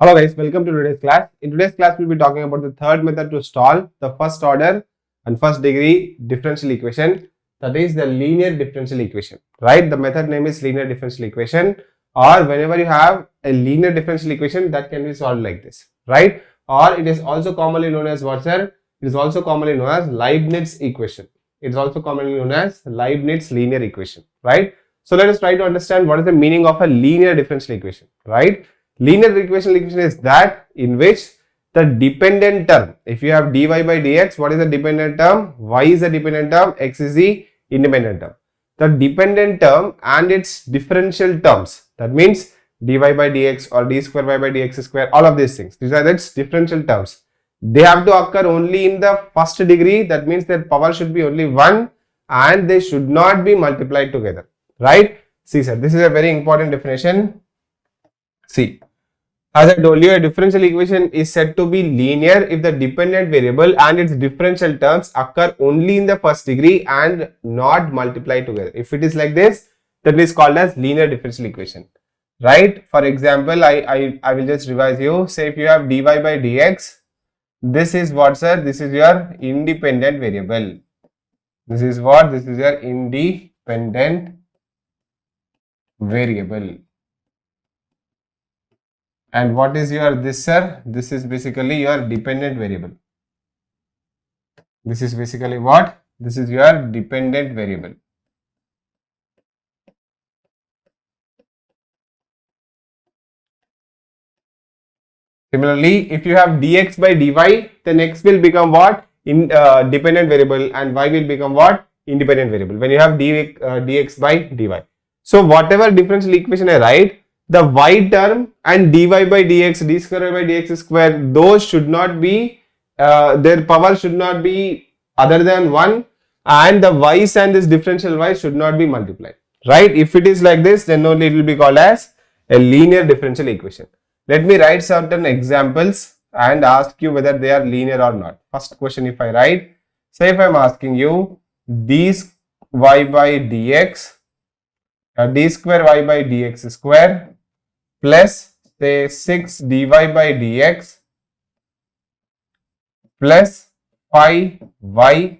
Hello guys, welcome to today's class. In today's class, we'll be talking about the third method to solve the first order and first degree differential equation. That is the linear differential equation, right? The method name is linear differential equation, or whenever you have a linear differential equation that can be solved like this, right? Or it is also commonly known as what, sir? It is also commonly known as Leibniz equation. It is also commonly known as Leibniz linear equation, right? So let us try to understand what is the meaning of a linear differential equation, right? Linear differential equation is that in which the dependent term, if you have dy by dx, what is the dependent term? Y is the dependent term, x is the independent term. The dependent term and its differential terms, that means dy by dx or d square y by dx square, all of these things, these are its differential terms. They have to occur only in the first degree, that means their power should be only 1 and they should not be multiplied together, right? See sir, this is a very important definition. See, as I told you, a differential equation is said to be linear if the dependent variable and its differential terms occur only in the first degree and not multiplied together. If it is like this, that is called as linear differential equation, right? For example, I will just revise you. Say if you have dy by dx, this is what, sir? This is your independent variable. This is what? This is your independent variable. And what is your this, sir? This is basically your dependent variable. This is basically what? This is your dependent variable. Similarly, if you have dx by dy, then x will become what? Dependent variable, and y will become what? Independent variable. When you have dx by dy. So whatever differential equation I write, the y term and dy by dx, d square by dx square, those should not be, their power should not be other than 1, and the y's and this differential y should not be multiplied, right? If it is like this, then only it will be called as a linear differential equation. Let me write certain examples and ask you whether they are linear or not. First question, if I write, say if I am asking you dy by dx, d square y by dx square plus say 6 dy by dx plus phi y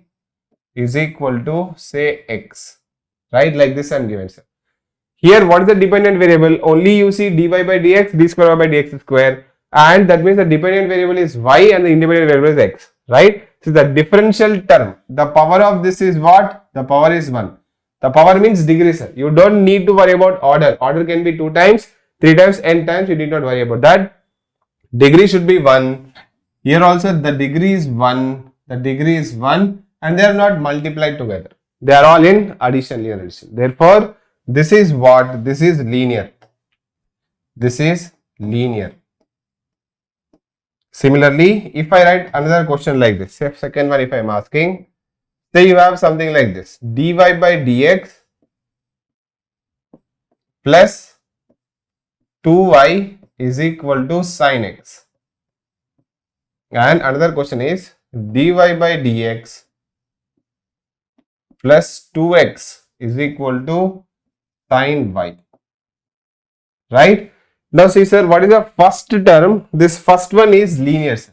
is equal to say x, right? Like this I am given, sir. Here what is the dependent variable? Only you see dy by dx, d square y by dx square, and that means the dependent variable is y and the independent variable is x, right? So the differential term, the power of this is what? The power is 1. The power means degree, sir. You don't need to worry about order. Order can be 2 times, 3 times, n times. You need not worry about that. Degree should be 1. Here also the degree is 1. The degree is 1 and they are not multiplied together. They are all in addition, linear addition. Therefore, this is what? This is linear. This is linear. Similarly, if I write another question like this, say second one, if I am asking, say you have something like this, dy by dx plus 2y is equal to sin x. And another question is dy by dx plus 2x is equal to sin y, right? Now see sir, what is the first term? This first one is linear, sir.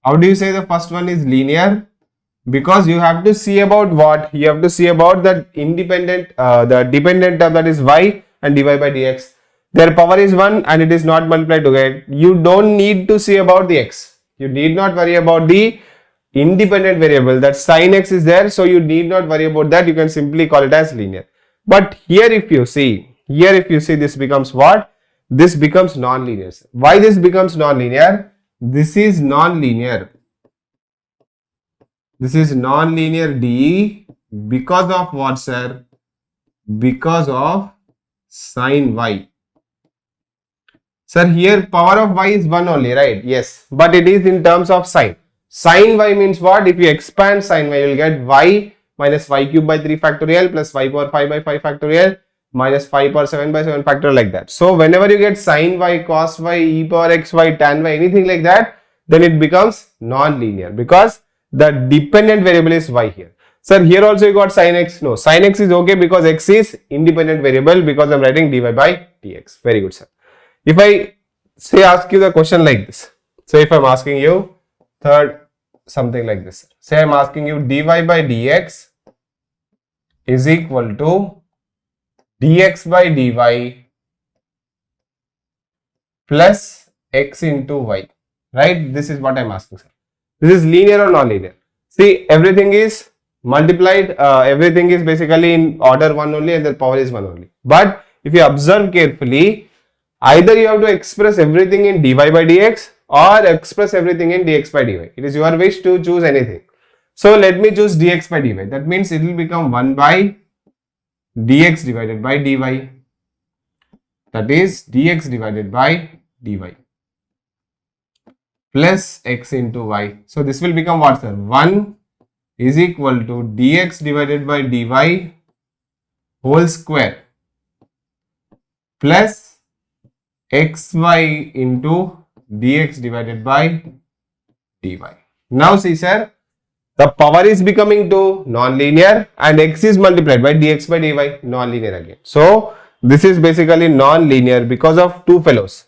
How do you say the first one is linear? Because you have to see about what? You have to see about the independent, the dependent term, that is y and dy by dx. Their power is 1 and it is not multiplied together. You don't need to see about the x. You need not worry about the independent variable, that sin x is there, so you need not worry about that. You can simply call it as linear. But here if you see, this becomes what? This becomes non-linear. Why this becomes non-linear? This is non-linear. This is non-linear DE because of what, sir? Because of sin y. Sir, here power of y is 1 only, right? Yes, but it is in terms of sin. Sin y means what? If you expand sin y, you will get y minus y cube by 3 factorial plus y power 5 by 5 factorial minus 5 power 7 by 7 factorial, like that. So whenever you get sin y, cos y, e power x y, tan y, anything like that, then it becomes non-linear because the dependent variable is y here. Sir, here also you got sin x. No, sin x is okay because x is independent variable, because I am writing dy by dx. Very good, sir. If I say ask you the question like this. So if I'm asking you third something like this, say I'm asking you dy by dx is equal to dx by dy plus x into y, right? This is what I'm asking, sir. This is linear or non-linear? See, everything is multiplied, everything is basically in order 1 only and the power is 1 only. But if you observe carefully, either you have to express everything in dy by dx or express everything in dx by dy. It is your wish to choose anything. So let me choose dx by dy. That means it will become 1 by dx divided by dy. That is dx divided by dy plus x into y. So this will become what, sir? 1 is equal to dx divided by dy whole square plus xy into dx divided by dy. Now see, sir, the power is becoming to non-linear and x is multiplied by dx by dy, non-linear again. So this is basically non-linear because of two fellows.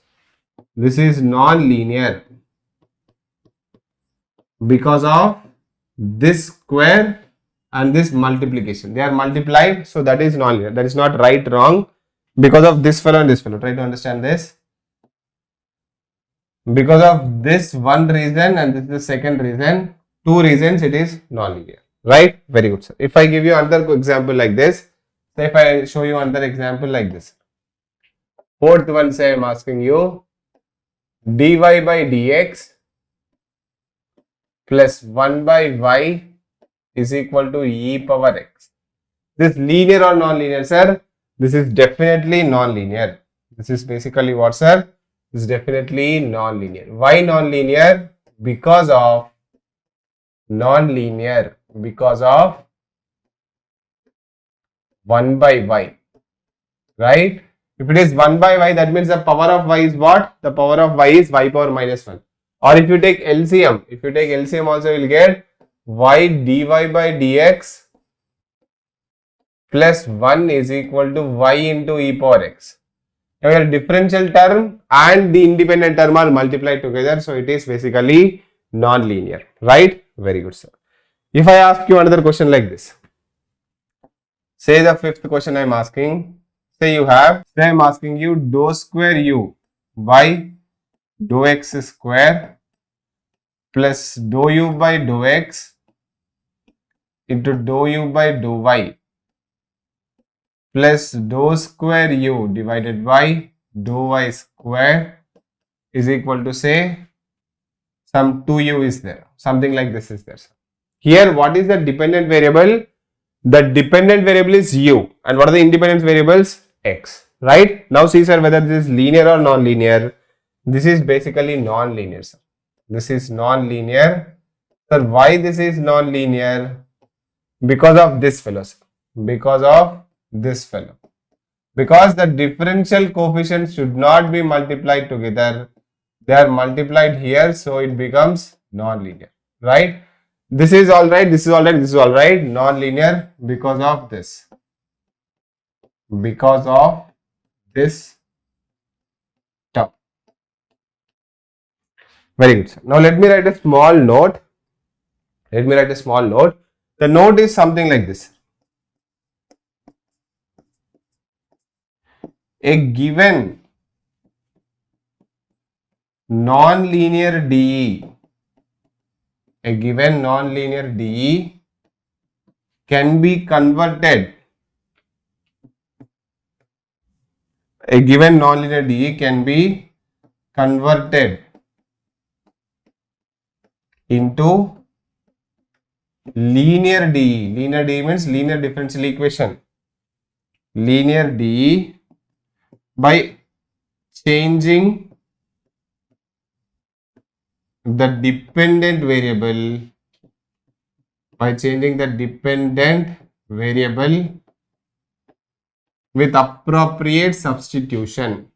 This is non-linear because of this square and this multiplication. They are multiplied, so that is non-linear. That is not right, wrong, because of this fellow and this fellow. Try to understand this. Because of this one reason and this is the second reason, two reasons, it is non-linear, right? Very good, sir. If I give you another example like this, say if I show you another example like this. Fourth one, say I am asking you dy by dx plus 1 by y is equal to e power x. This linear or non-linear, sir? This is definitely non-linear. This is basically what, sir? This is definitely non-linear. Why non-linear? Because of non-linear. Because of 1 by y. Right? If it is 1 by y, that means the power of y is what? The power of y is y power minus 1. Or if you take LCM also you will get y dy by dx plus 1 is equal to y into e power x. Your differential term and the independent term are multiplied together, so it is basically non-linear, right? Very good, sir. If I ask you another question like this, say the fifth question I am asking, say I am asking you dou square u by dou x square plus dou u by dou x into dou u by dou y plus dou square u divided by dou y square is equal to, say, some 2u is there, something like this is there. Here, what is the dependent variable? The dependent variable is u, and what are the independent variables? X, right? Now see, sir, whether this is linear or non-linear. This is basically non-linear, sir. This is non-linear. Sir, why this is non-linear? Because of this fellow, sir. Because of this fellow. Because the differential coefficients should not be multiplied together. They are multiplied here, so it becomes non-linear, right? This is all right, this is all right, this is all right, non-linear because of this. Because of this term. Very good, sir. Now let me write a small note. The note is something like this. A given non-linear DE, can be converted. A given non-linear DE can be converted into linear DE. Linear DE means linear differential equation. Linear DE by changing the dependent variable, with appropriate substitution.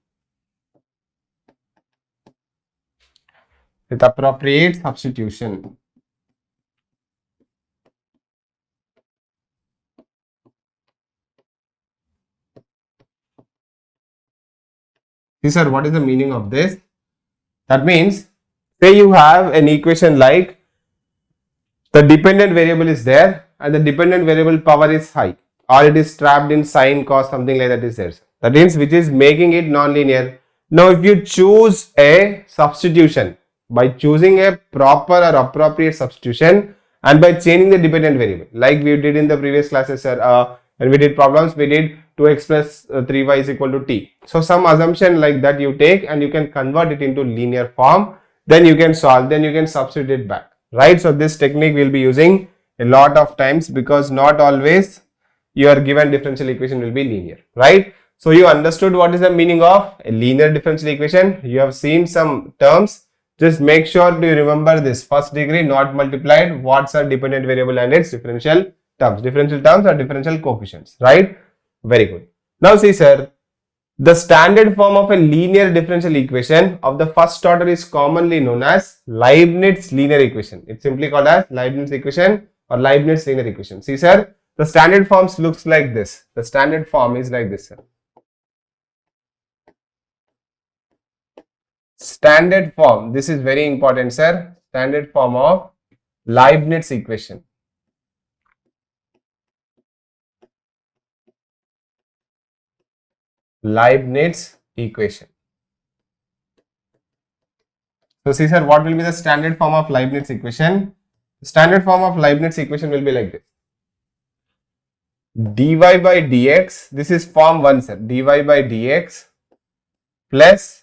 See, sir, what is the meaning of this? That means, say you have an equation like the dependent variable is there and the dependent variable power is high, or it is trapped in sine, cos, something like that is there. That means which is making it non-linear. Now if you choose a substitution, by choosing a proper or appropriate substitution and by changing the dependent variable, like we did in the previous classes, sir, when we did problems, we did 2x plus 3y is equal to t. So some assumption like that you take and you can convert it into linear form, then you can solve, then you can substitute it back, right? So this technique we'll be using a lot of times because not always your given differential equation will be linear, right? So you understood what is the meaning of a linear differential equation. You have seen some terms. Just make sure to remember this: first degree not multiplied, what's a dependent variable and its differential terms. Differential terms are differential coefficients, right? Very good. Now see, sir, the standard form of a linear differential equation of the first order is commonly known as Leibniz linear equation. It's simply called as Leibniz equation or Leibniz linear equation. See, sir, the standard forms looks like this. The standard form is like this, sir. Standard form, this is very important, sir. Standard form of Leibniz equation. Leibniz equation. So see, sir, what will be the standard form of Leibniz equation? The standard form of Leibniz equation will be like this: dy by dx, this is form 1, sir, dy by dx plus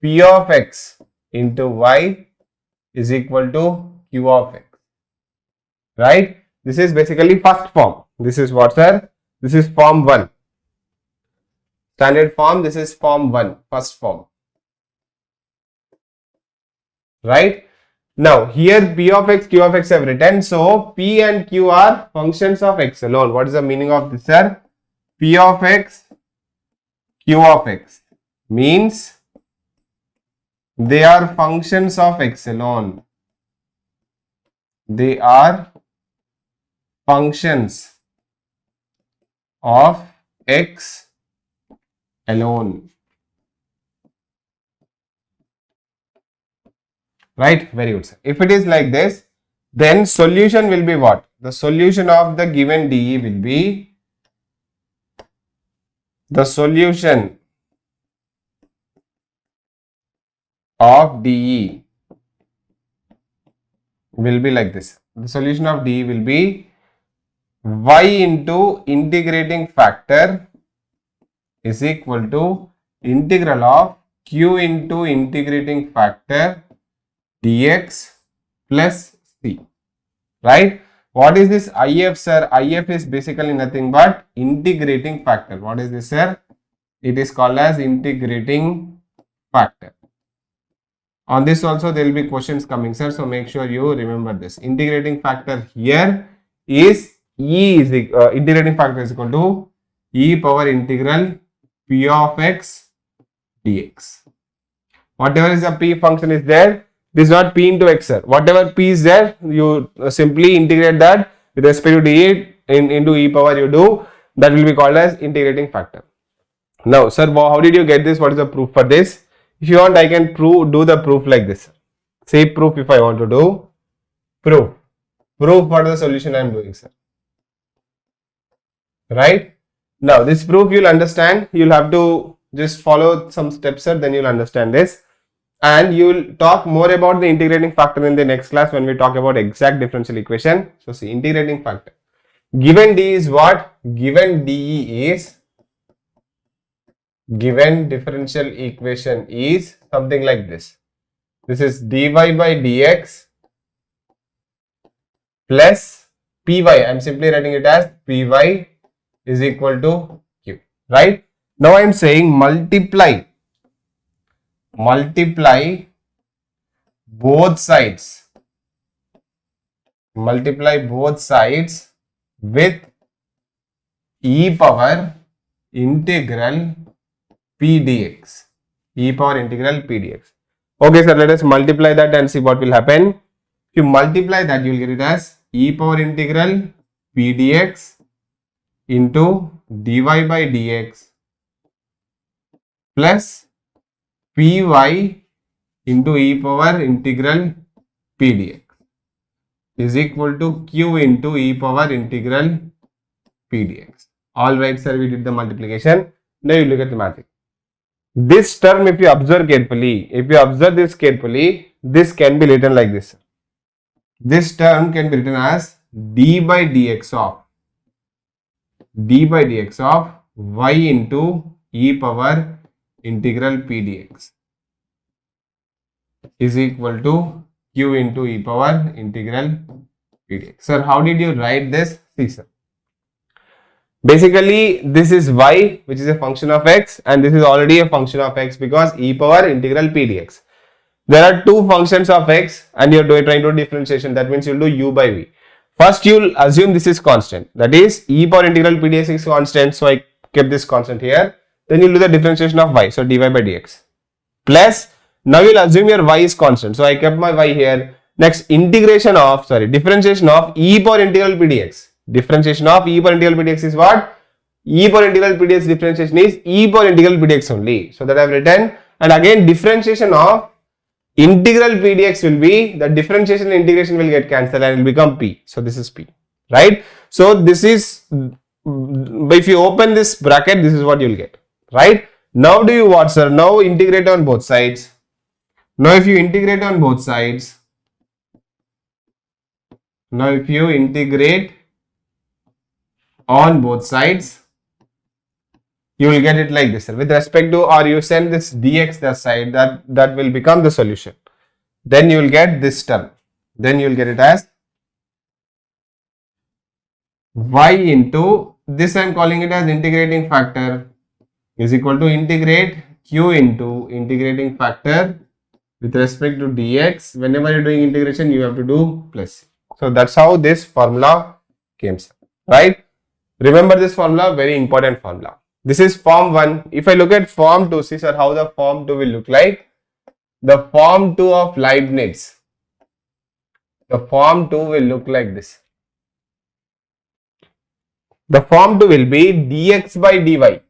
p of x into y is equal to q of x, right? This is basically first form. This is what, sir? This is form 1. Standard form, this is form 1, first form, right? Now here p of x, q of x have written, so p and q are functions of x alone. What is the meaning of this, sir? P of x, q of x means they are functions of x alone. They are functions of x alone, right? Very good, sir. If it is like this, then solution will be what? The solution of the given dE will be the solution of dE will be like this. The solution of dE will be y into integrating factor is equal to integral of q into integrating factor dx plus c, right? What is this IF, sir? IF is basically nothing but integrating factor. What is this, sir? It is called as integrating factor. On this also there will be questions coming, sir, so make sure you remember this. Integrating factor here is integrating factor is equal to e power integral p of x dx. Whatever is the p function is there, this is not p into x, sir. Whatever p is there, you simply integrate that with respect to d into e power you do. That will be called as integrating factor. Now, sir, how did you get this? What is the proof for this? If you want, I can do the proof like this. Say proof if I want to do. Proof. Proof what is the solution I am doing, sir. Right? Now, this proof you'll understand. You'll have to just follow some steps, sir. Then you'll understand this. And you'll talk more about the integrating factor in the next class when we talk about exact differential equation. So, see, integrating factor. Given D is what? Given DE is, given differential equation is something like this. This is dy by dx plus py. I am simply writing it as py is equal to q, right? Now I am saying multiply both sides. Multiply both sides with e power integral p dx. E power integral p dx. Okay, sir, let us multiply that and see what will happen. If you multiply that, you will get it as e power integral p dx into dy by dx plus py into e power integral p dx is equal to q into e power integral p dx. All right, sir, we did the multiplication. Now you look at the math. This term, if you observe this carefully, this can be written like this. This term can be written as d by dx of y into e power integral p dx is equal to q into e power integral p dx. Sir, how did you write this? See, sir. Basically, this is y, which is a function of x, and this is already a function of x because e power integral p dx. There are two functions of x and you are trying to do differentiation. That means you will do u by v. First, you will assume this is constant. That is, e power integral p dx is constant. So, I kept this constant here. Then you will do the differentiation of y. So, dy by dx. Plus, now you will assume your y is constant. So, I kept my y here. Next, differentiation of e power integral p dx. Differentiation of e power integral p dx is what? E power integral p dx differentiation is e power integral p dx only. So, that I have written. And again, differentiation of integral p dx will be, the differentiation and integration will get cancelled and it will become p. So, this is p, right? So, this is, if you open this bracket, this is what you will get, right? Now, do you what, sir? Now, integrate on both sides. Now, if you integrate on both sides, you will get it like this, sir. With respect to, or you send this dx that side, that will become the solution. Then you will get this term. Then you will get it as y into, this I am calling it as integrating factor, is equal to integrate q into integrating factor with respect to dx. Whenever you are doing integration, you have to do plus. So, that's how this formula came, right? Remember this formula, very important formula. This is form 1. If I look at form 2, see, sir, how the form 2 will look like. The form 2 of Leibniz. The form 2 will look like this. The form 2 will be dx by dy.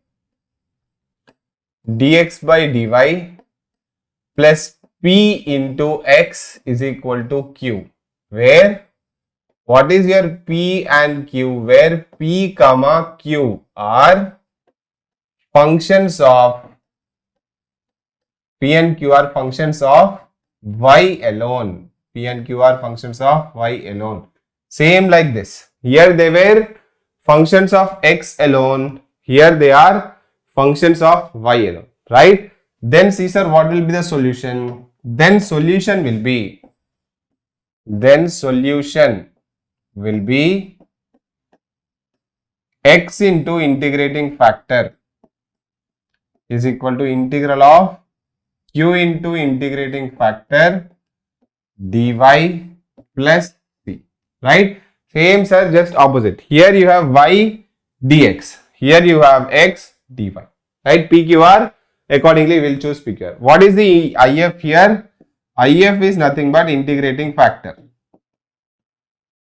Dx by dy plus p into x is equal to q. Where? What is your p and q? Where p comma q are functions of, p and q are functions of y alone. P and q are functions of y alone. Same like this. Here they were functions of x alone. Here they are functions of y alone. Right? Then see, sir, what will be the solution? Then solution will be x into integrating factor is equal to integral of q into integrating factor dy plus c, right? Same, sir, just opposite. Here you have y dx, here you have x dy, right? PQR, accordingly we will choose PQR. What is the IF here? IF is nothing but integrating factor.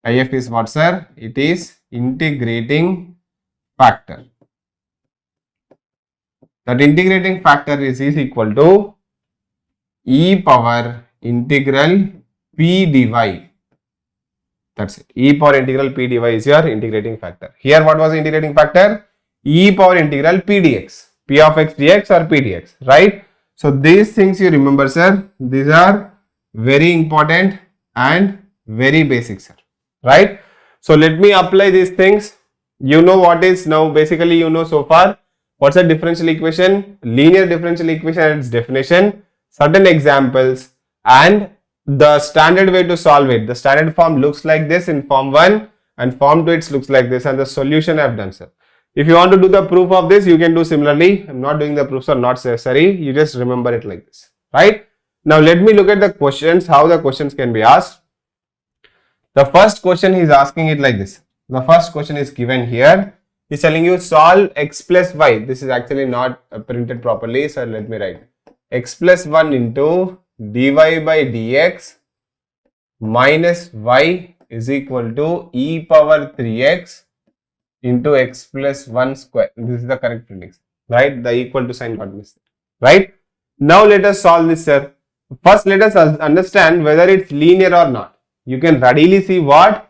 IF is what, sir? It is integrating factor. That integrating factor is equal to e power integral p dy. That's it. E power integral p dy is your integrating factor. Here what was the integrating factor? E power integral p dx. P of x dx or p dx, right? So these things you remember, sir. These are very important and very basic, sir, right? So let me apply these things. You know what is now, basically you know so far what's a differential equation, linear differential equation and its definition, certain examples, and the standard way to solve it. The standard form looks like this in form 1 and form 2 it looks like this, and the solution I have done, sir. If you want to do the proof of this, you can do similarly. I'm not doing the proofs, are not necessary. You just remember it like this, right? Now let me look at the questions, how the questions can be asked. The first question he is asking it like this. The first question is given here. He is telling you solve x plus y. This is actually not printed properly, so let me write x plus 1 into dy by dx minus y is equal to e power 3x into x plus 1 square. This is the correct printing, right? The equal to sign got missed, right? Now let us solve this, sir. First, let us understand whether it's linear or not. You can readily see what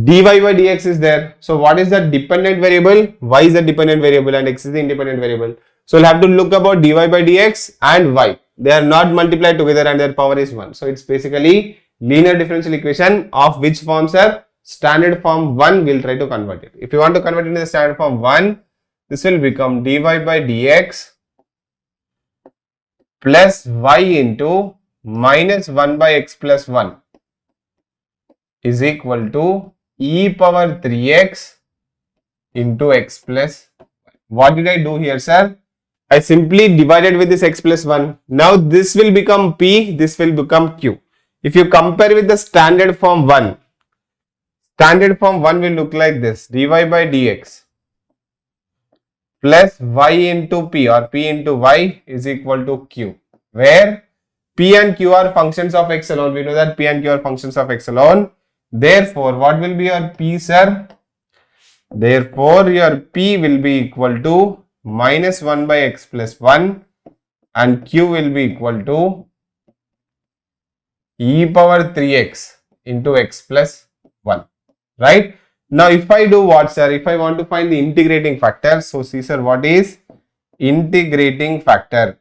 dy by dx is there. So what is the dependent variable? Y is the dependent variable and x is the independent variable. So we'll have to look about dy by dx and y. They are not multiplied together and their power is 1. So it's basically linear differential equation of which forms are standard form 1. We'll try to convert it. If you want to convert it into the standard form 1, this will become dy by dx plus y into minus 1 by x plus 1 is equal to e power 3x into x plus 1. What did I do here, sir? I simply divided with this x plus 1. Now this will become p, this will become q. If you compare with the standard form 1, standard form 1 will look like this, dy by dx plus y into p or p into y is equal to q, where p and q are functions of x alone. We know that p and q are functions of x alone. Therefore, what will be your p, sir? Therefore, your p will be equal to minus 1 by x plus 1 and q will be equal to e power 3x into x plus 1. Right? Now, if I do what, sir? If I want to find the integrating factor, so see, sir, what is integrating factor?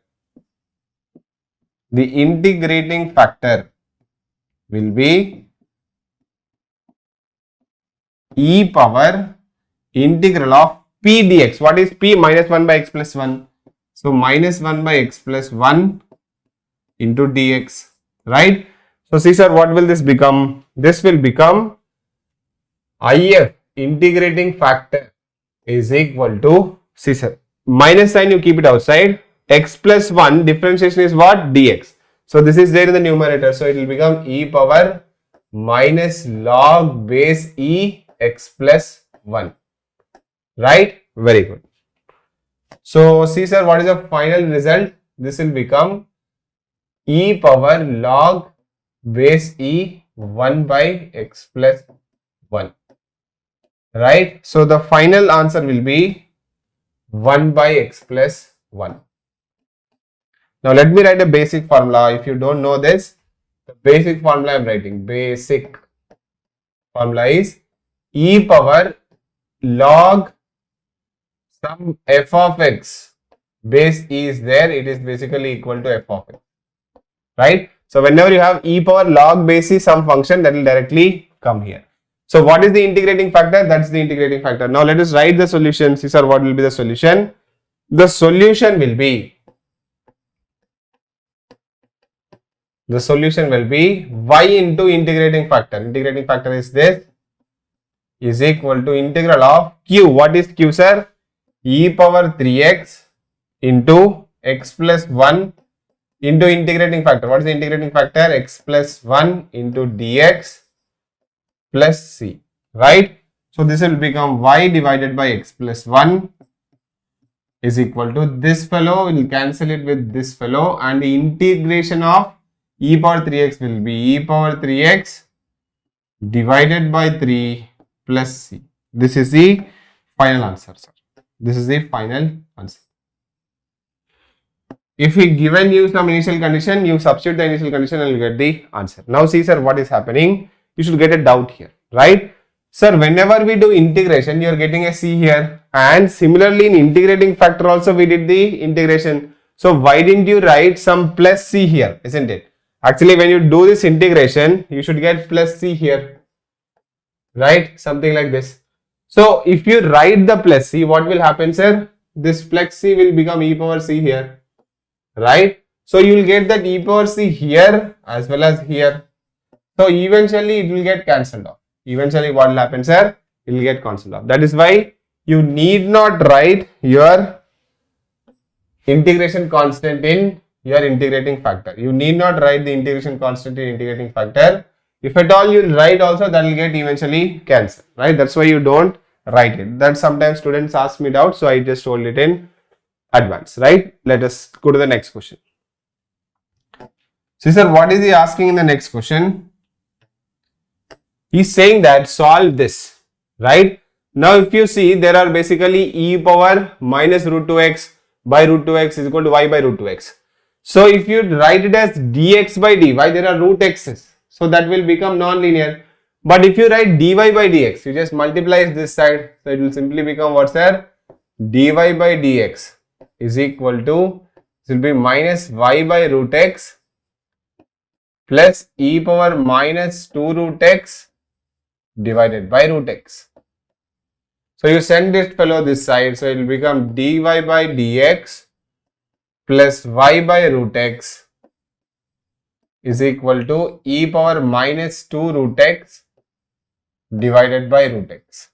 The integrating factor will be e power integral of p dx. What is p? Minus 1 by x plus 1. So, minus 1 by x plus 1 into dx. Right? So, see, sir, what will this become? This will become if integrating factor is equal to, see, sir, minus sign you keep it outside, x plus 1 differentiation is what? Dx. So this is there in the numerator. So it will become e power minus log base e x plus 1. Right? Very good. So see, sir, what is the final result? This will become e power log base e 1 by x plus 1. Right? So the final answer will be 1 by x plus 1. Now let me write a basic formula. If you don't know this, the basic formula I am writing. Basic formula is e power log some f of x. Base e is there. It is basically equal to f of x. Right? So whenever you have e power log base e some function, that will directly come here. So what is the integrating factor? That's the integrating factor. Now let us write the solution. See, sir, what will be the solution? The solution will be y into integrating factor. Integrating factor is this, is equal to integral of q. What is q, sir? E power 3x into x plus 1 into integrating factor. What is the integrating factor? X plus 1 into dx plus c, right? So this will become y divided by x plus 1 is equal to this fellow, will cancel it with this fellow, and the integration of e power 3x will be e power 3x divided by 3 plus c. This is the final answer, sir. This is the final answer. If we given you some initial condition, you substitute the initial condition and you get the answer. Now see, sir, what is happening? You should get a doubt here, right? Sir, whenever we do integration, you are getting a c here, and similarly in integrating factor also we did the integration. So why didn't you write some plus c here, isn't it? Actually, when you do this integration, you should get plus c here, right? Something like this. So if you write the plus c, what will happen, sir? This plus c will become e power c here, right? So you will get that e power c here as well as here. So eventually it will get cancelled off. Eventually what will happen, sir? It will get cancelled off. That is why you need not write your integration constant in your integrating factor. You need not write the integration constant in integrating factor. If at all you write also, that will get eventually cancelled, right? That's why you don't write it. That sometimes students ask me doubt, so I just told it in advance, right? Let us go to the next question. See, sir, what is he asking in the next question? He's saying that solve this, right? Now, if you see, there are basically e power minus root 2x by root 2x is equal to y by root 2x. So if you write it as dx by dy, there are root x's. So that will become non-linear. But if you write dy by dx, you just multiply this side. So it will simply become what's there? Dy by dx is equal to, this will be minus y by root x plus e power minus 2 root x divided by root x. So you send this fellow this side. So it will become dy by dx plus y by root x is equal to e power minus 2 root x divided by root x.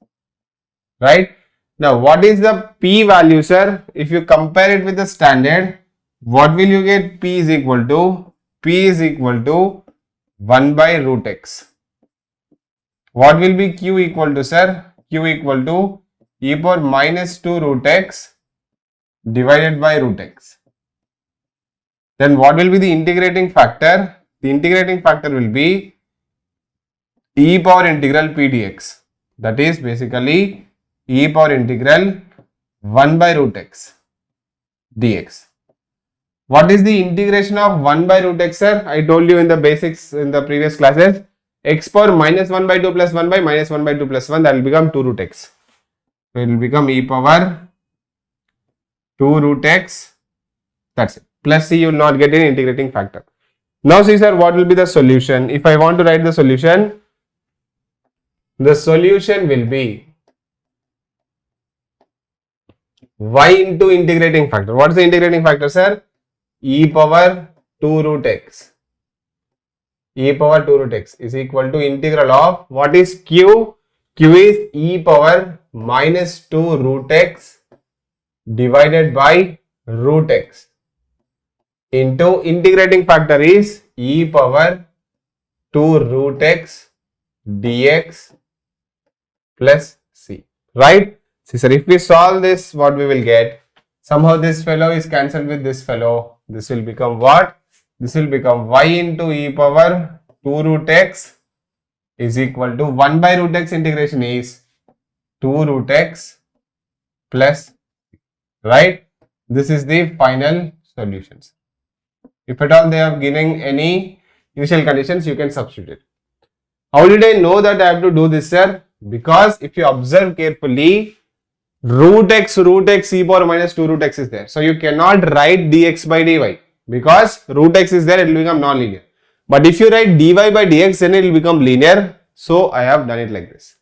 Right? Now, what is the p value, sir? If you compare it with the standard, what will you get? P is equal to 1 by root x. What will be q equal to, sir? Q equal to e power minus 2 root x divided by root x. Then what will be the integrating factor? The integrating factor will be e power integral p dx. That is basically e power integral 1 by root x dx. What is the integration of 1 by root x, sir? I told you in the basics in the previous classes. X power minus 1 by 2 plus 1 by minus 1 by 2 plus 1, that will become 2 root x. So it will become e power 2 root x. That's it. Plus c, you will not get an integrating factor. Now see, sir, what will be the solution? If I want to write the solution will be y into integrating factor. What is the integrating factor, sir? E power 2 root x. E power 2 root x is equal to integral of, what is q? Q is e power minus 2 root x divided by root x into integrating factor is e power 2 root x dx plus c. Right? See, sir, if we solve this, what we will get? Somehow this fellow is cancelled with this fellow. This will become what? This will become y into e power 2 root x is equal to 1 by root x integration is 2 root x plus, right? This is the final solutions. If at all they have given any initial conditions, you can substitute it. How did I know that I have to do this, sir? Because if you observe carefully, root x e power minus 2 root x is there. So you cannot write dx by dy because root x is there, it will become non-linear. But if you write dy by dx, then it will become linear. So I have done it like this.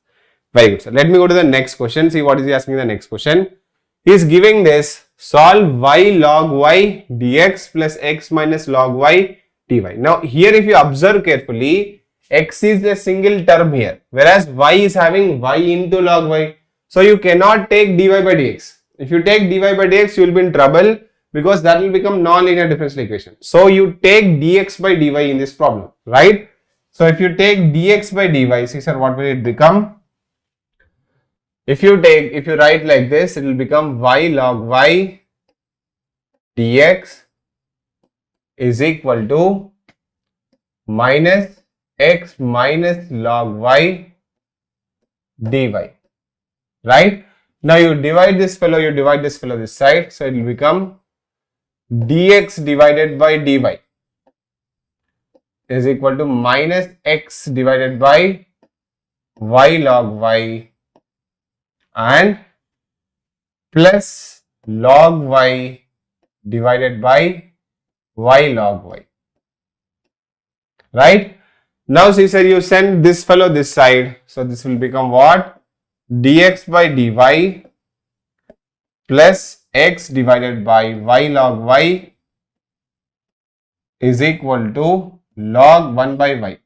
Very good, sir. Let me go to the next question. See what is he asking in the next question. He is giving this, solve y log y dx plus x minus log y dy. Now here if you observe carefully, x is a single term here, whereas y is having y into log y. So you cannot take dy by dx. If you take dy by dx, you will be in trouble because that will become non-linear differential equation. So you take dx by dy in this problem, right? So if you take dx by dy, see, sir, what will it become? If you write like this, it will become y log y dx is equal to minus x minus log y dy. Right? Now you divide this fellow this side. So it will become dx divided by dy is equal to minus x divided by y log y and plus log y divided by y log y. Right? Now see, sir, you send this fellow this side. So this will become what? Dx by dy plus x divided by y log y is equal to log 1 by y.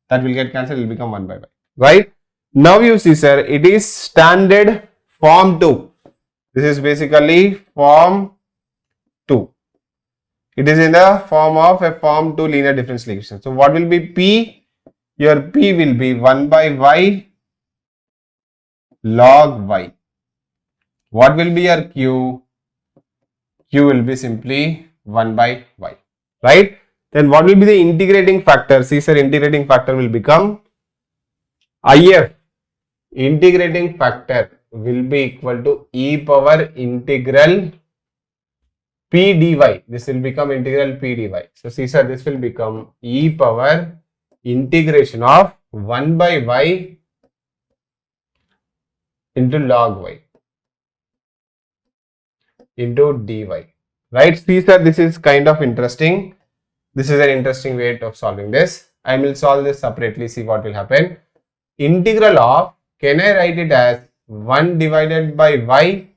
That will get cancelled, it will become 1 by y. Right? Now you see, sir, it is standard form 2. This is basically form 2. It is in the form of a form 2 linear differential equation. So what will be p? Your p will be 1 by y log y. What will be your q? Q will be simply 1 by y. Right? Then what will be the integrating factor? See, sir, integrating factor will become if. Integrating factor will be equal to e power integral p dy. This will become integral p dy. So see sir, this will become e power integration of 1 by y into log y into dy. Right? See sir, this is kind of interesting. This is an interesting way of solving this. I will solve this separately, see what will happen. Integral of, can I write it as 1 divided by y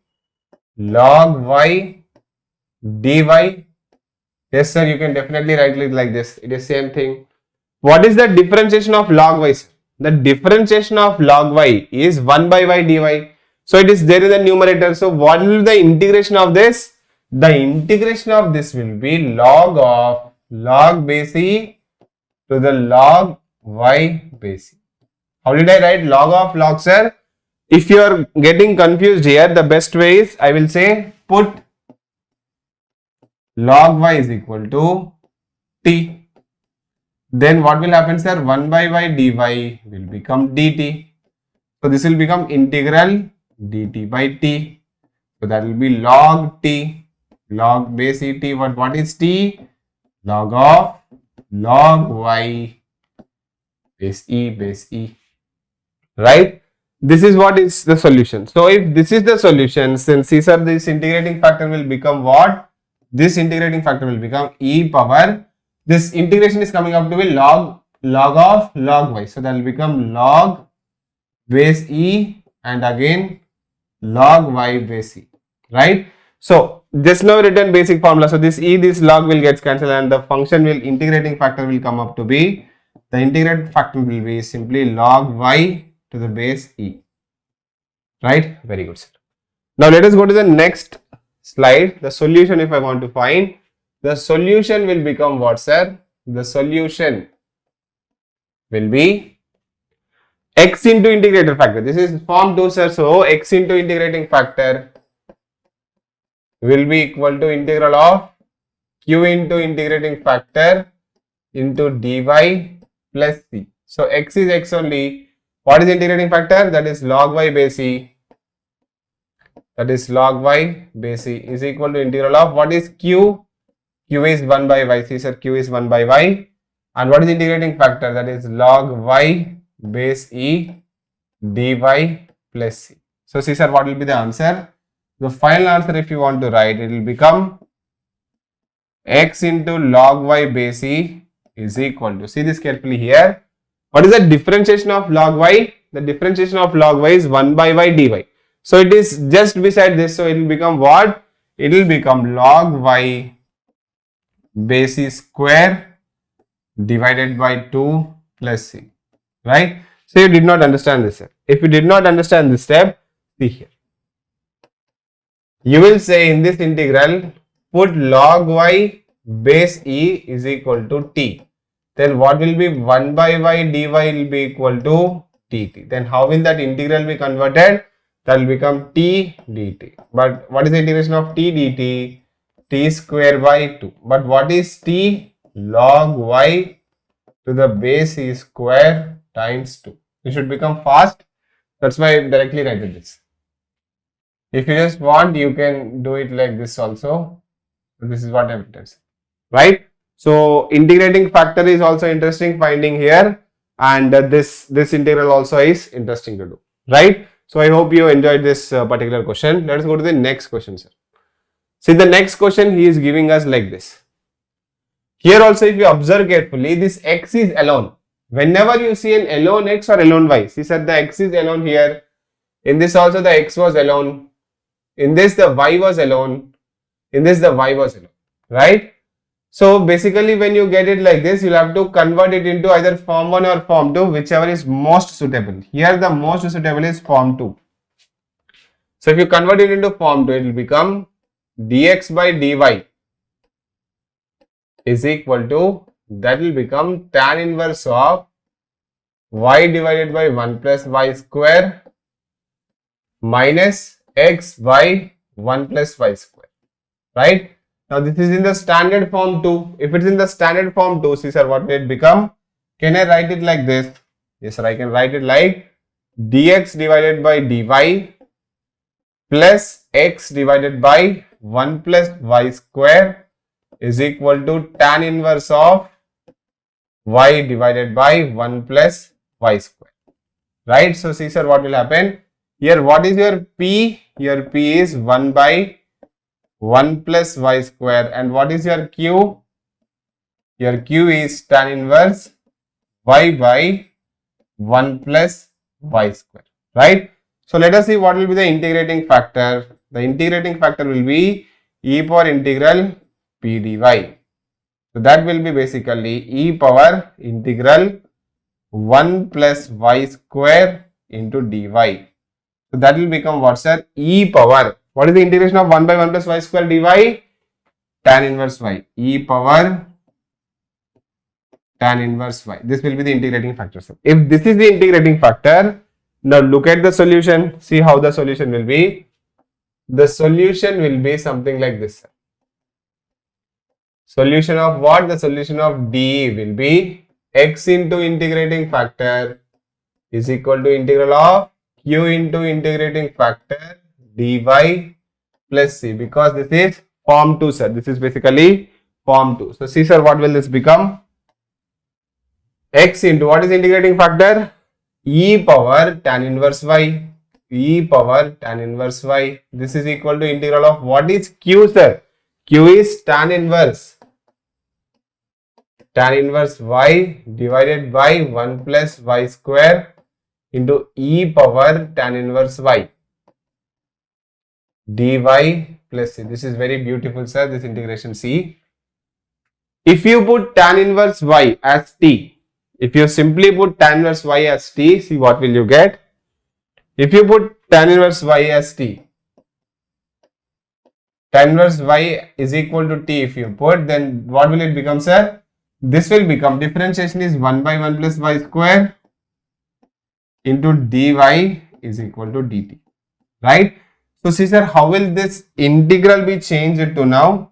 log y dy? Yes sir, you can definitely write it like this. It is same thing. What is the differentiation of log y? The differentiation of log y is 1 by y dy. So it is there in the numerator. So what will be the integration of this? The integration of this will be log of log base e to the log y base e. How did I write log of log sir? If you are getting confused here, the best way is I will say put log y is equal to t. Then what will happen sir? 1 by y dy will become dt. So this will become integral dt by t. So that will be log t, log base e t. What is t? Log of log y base e. Right? This is what is the solution. So if this is the solution, then see sir, this integrating factor will become what? This integrating factor will become e power. This integration is coming up to be log of log y. So that will become log base e and again log y base e. Right? So just now written basic formula. So this e, this log will get cancelled and the function will, integrating factor will come up to be, the integrated factor will be simply log y to the base e. Right? Very good sir. Now let us go to the next slide. The solution, if I want to find, the solution will become what sir? The solution will be x into integrated factor. This is form 2 sir. So x into integrating factor will be equal to integral of q into integrating factor into dy plus c. So x is x only. What is integrating factor? That is log y base e. That is log y base e is equal to integral of, what is q? Q is 1 by y. See sir, q is 1 by y. And what is integrating factor? That is log y base e dy plus c. So see sir, what will be the answer? The final answer, if you want to write, it will become x into log y base e is equal to, see this carefully here. What is the differentiation of log y? The differentiation of log y is 1 by y dy. So it is just beside this. So it will become what? It will become log y base e square divided by 2 plus c. Right? So you did not understand this step. If you did not understand this step, see here. You will say in this integral, put log y base e is equal to t. Then what will be 1 by y dy will be equal to dt. Then how will that integral be converted? That will become t dt. But what is the integration of t dt? T square by 2. But what is t? Log y to the base e square times 2. You should become fast. That's why I directly write this. If you just want, you can do it like this also. This is what I've written. Right? So integrating factor is also interesting finding here, and this integral also is interesting to do. Right? So I hope you enjoyed this particular question. Let us go to the next question, sir. See, the next question he is giving us like this. Here also, if you observe carefully, this x is alone. Whenever you see an alone x or alone y, see sir, the x is alone here. In this also the x was alone. In this the y was alone. In this the y was alone. Right? So basically when you get it like this, you'll have to convert it into either form 1 or form 2, whichever is most suitable. Here the most suitable is form 2. So if you convert it into form 2, it will become dx by dy is equal to, that will become tan inverse of y divided by 1 plus y square minus x by 1 plus y square. Right? Now this is in the standard form 2. If it's in the standard form 2, see sir, what will it become? Can I write it like this? Yes sir, I can write it like dx divided by dy plus x divided by 1 plus y square is equal to tan inverse of y divided by 1 plus y square. Right? So see sir, what will happen? Here what is your p? Your p is 1 by 1 plus y square, and what is your q? Your q is tan inverse y by 1 plus y square, right? So let us see what will be the integrating factor. The integrating factor will be e power integral p dy. So that will be basically e power integral 1 plus y square into dy. So that will become what sir? E power. What is the integration of 1 by 1 plus y square dy? Tan inverse y. E power tan inverse y. This will be the integrating factor. Sir. If this is the integrating factor, now look at the solution. See how the solution will be. The solution will be something like this. Sir. Solution of what? The solution of d will be x into integrating factor is equal to integral of q into integrating factor dy plus c, because this is form 2 sir. This is basically form 2. So see sir, what will this become? X into what is integrating factor? E power tan inverse y. E power tan inverse y. This is equal to integral of what is q sir? Q is tan inverse y divided by 1 plus y square into e power tan inverse y dy plus c. This is very beautiful sir, this integration. C. If you put tan inverse y as t, if you simply put tan inverse y as t, see what will you get? If you put tan inverse y as t, tan inverse y is equal to t, if you put, then what will it become sir? This will become, differentiation is 1 by 1 plus y square into dy is equal to dt, right? So see sir, how will this integral be changed to now?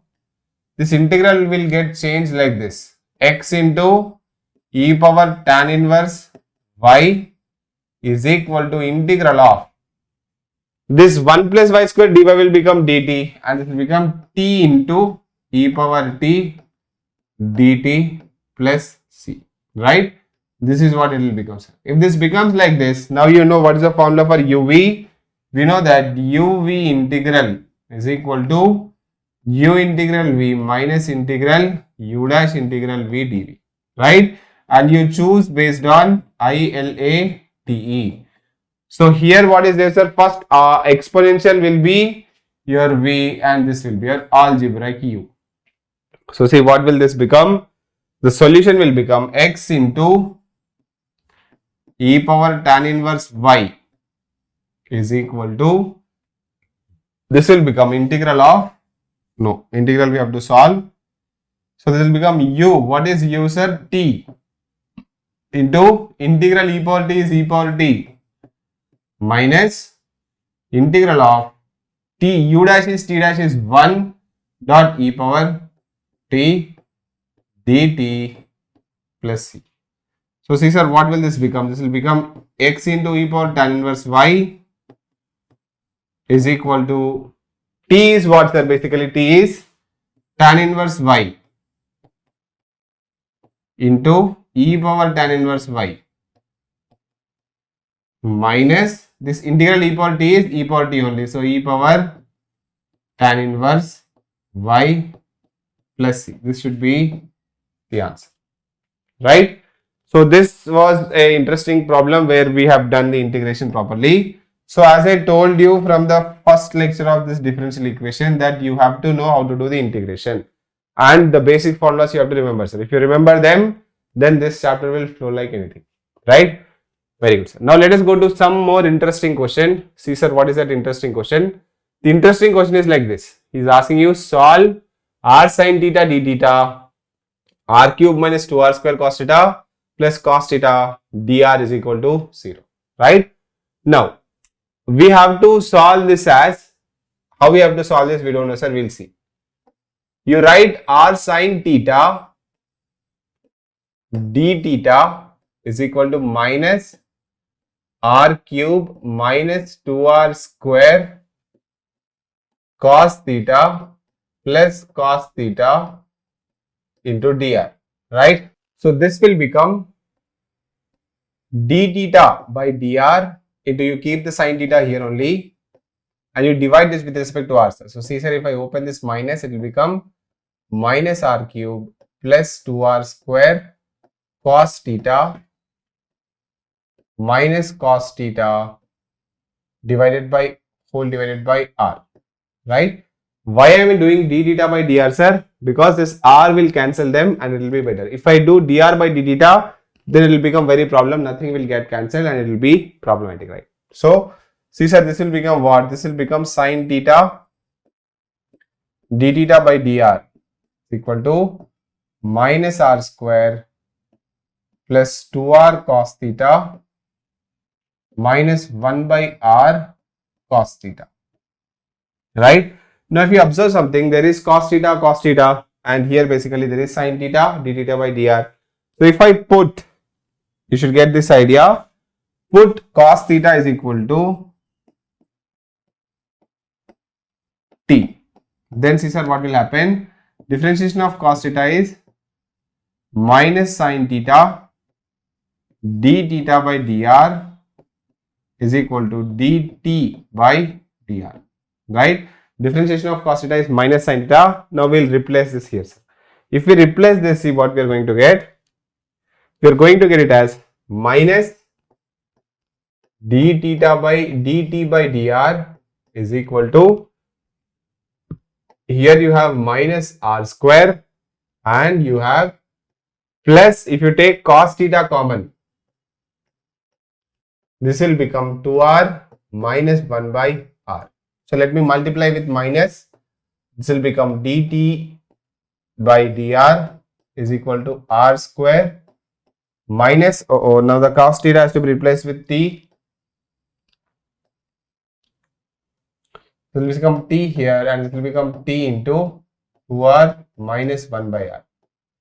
This integral will get changed like this, x into e power tan inverse y is equal to integral of this 1 plus y square dy will become dt, and this will become t into e power t dt plus c, right? This is what it will become. If this becomes like this, now you know what is the formula for uv. We know that uv integral is equal to u integral v minus integral u dash integral v dv, right? And you choose based on ILATE. So here what is there sir? First exponential will be your v and this will be your algebraic u. So see what will this become? The solution will become x into e power tan inverse y is equal to, this will become integral of, no, integral we have to solve. So this will become u, what is u sir? T into integral e power t is e power t minus integral of t, u dash is t dash is 1 dot e power t dt plus c. So see sir, what will this become? This will become x into e power tan inverse y is equal to, t is what sir? Basically t is tan inverse y into e power tan inverse y minus this integral e power t is e power t only. So e power tan inverse y plus c. This should be the answer, right? So this was a interesting problem where we have done the integration properly. So as I told you from the first lecture of this differential equation that you have to know how to do the integration and the basic formulas you have to remember sir. If you remember them, then this chapter will flow like anything, right? Very good sir. Now let us go to some more interesting question. See sir, what is that interesting question? The interesting question is like this. He is asking you solve r sin theta d theta r cube minus 2r square cos theta plus cos theta dr is equal to 0, right? Now we have to solve this as, how we have to solve this we don't know sir, we'll see. You write r sin theta d theta is equal to minus r cube minus 2r square cos theta plus cos theta into dr, right? So this will become d theta by dr into, you keep the sin theta here only and you divide this with respect to r. So see sir, if I open this minus, it will become minus r cube plus 2r square cos theta minus cos theta divided by r, right? Why am I doing d theta by dr, sir? Because this r will cancel them and it will be better. If I do dr by d theta, then it will become very problem. Nothing will get cancelled and it will be problematic, right? So see sir, this will become what? This will become sin theta d theta by dr equal to minus r square plus 2r cos theta minus 1 by r cos theta, right? Now if you observe something, there is cos theta and here basically there is sin theta d theta by dr. So if I put, you should get this idea, put cos theta is equal to t, then see sir what will happen? Differentiation of cos theta is minus sin theta d theta by dr is equal to dt by dr, right? Differentiation of cos theta is minus sin theta. Now we'll replace this here, sir. If we replace this, see what we are going to get? We are going to get it as minus d theta by dt by dr is equal to, here you have minus r square and you have plus, if you take cos theta common, this will become 2r minus 1 by r. So let me multiply with minus, this will become dt by dr is equal to r square minus, now the cos theta has to be replaced with t. It will become t here and it will become t into 2r minus 1 by r.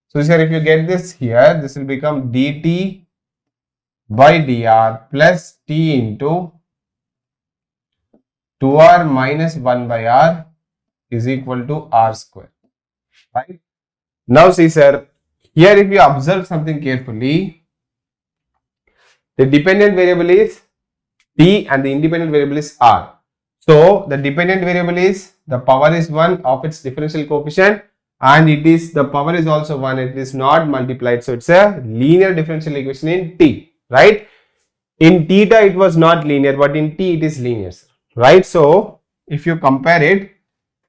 So here if you get this here, this will become dt by dr plus t into 2r minus 1 by r is equal to r square, right? Now see sir, here if you observe something carefully, the dependent variable is t and the independent variable is r. So the dependent variable is, the power is 1 of its differential coefficient and it is, the power is also 1, it is not multiplied. So it's a linear differential equation in t, right? In theta it was not linear, but in t it is linear, right? So if you compare it,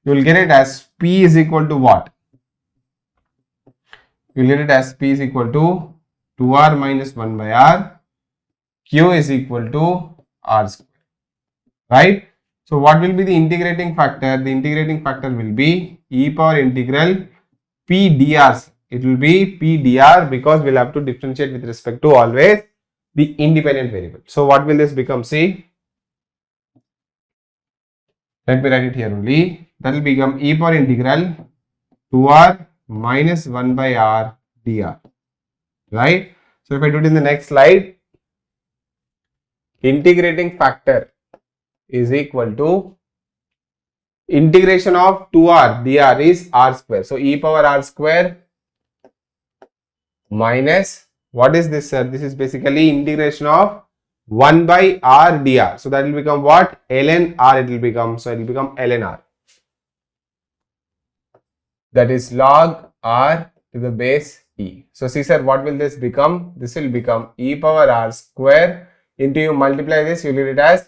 you will get it as p is equal to what? You will get it as p is equal to 2r minus 1 by r, q is equal to r square, right? So what will be the integrating factor? The integrating factor will be e power integral p dr. It will be p dr because we'll have to differentiate with respect to always the independent variable. So what will this become? See, let me write it here only. That will become e power integral 2r minus 1 by r dr, right? So if I do it in the next slide, integrating factor is equal to integration of 2r dr is r square. So e power r square minus, what is this sir? This is basically integration of 1 by r dr. So that will become what? ln r it will become. So it will become ln r. That is log r to the base e. So see sir, what will this become? This will become e power r square into, you multiply this, you will get it as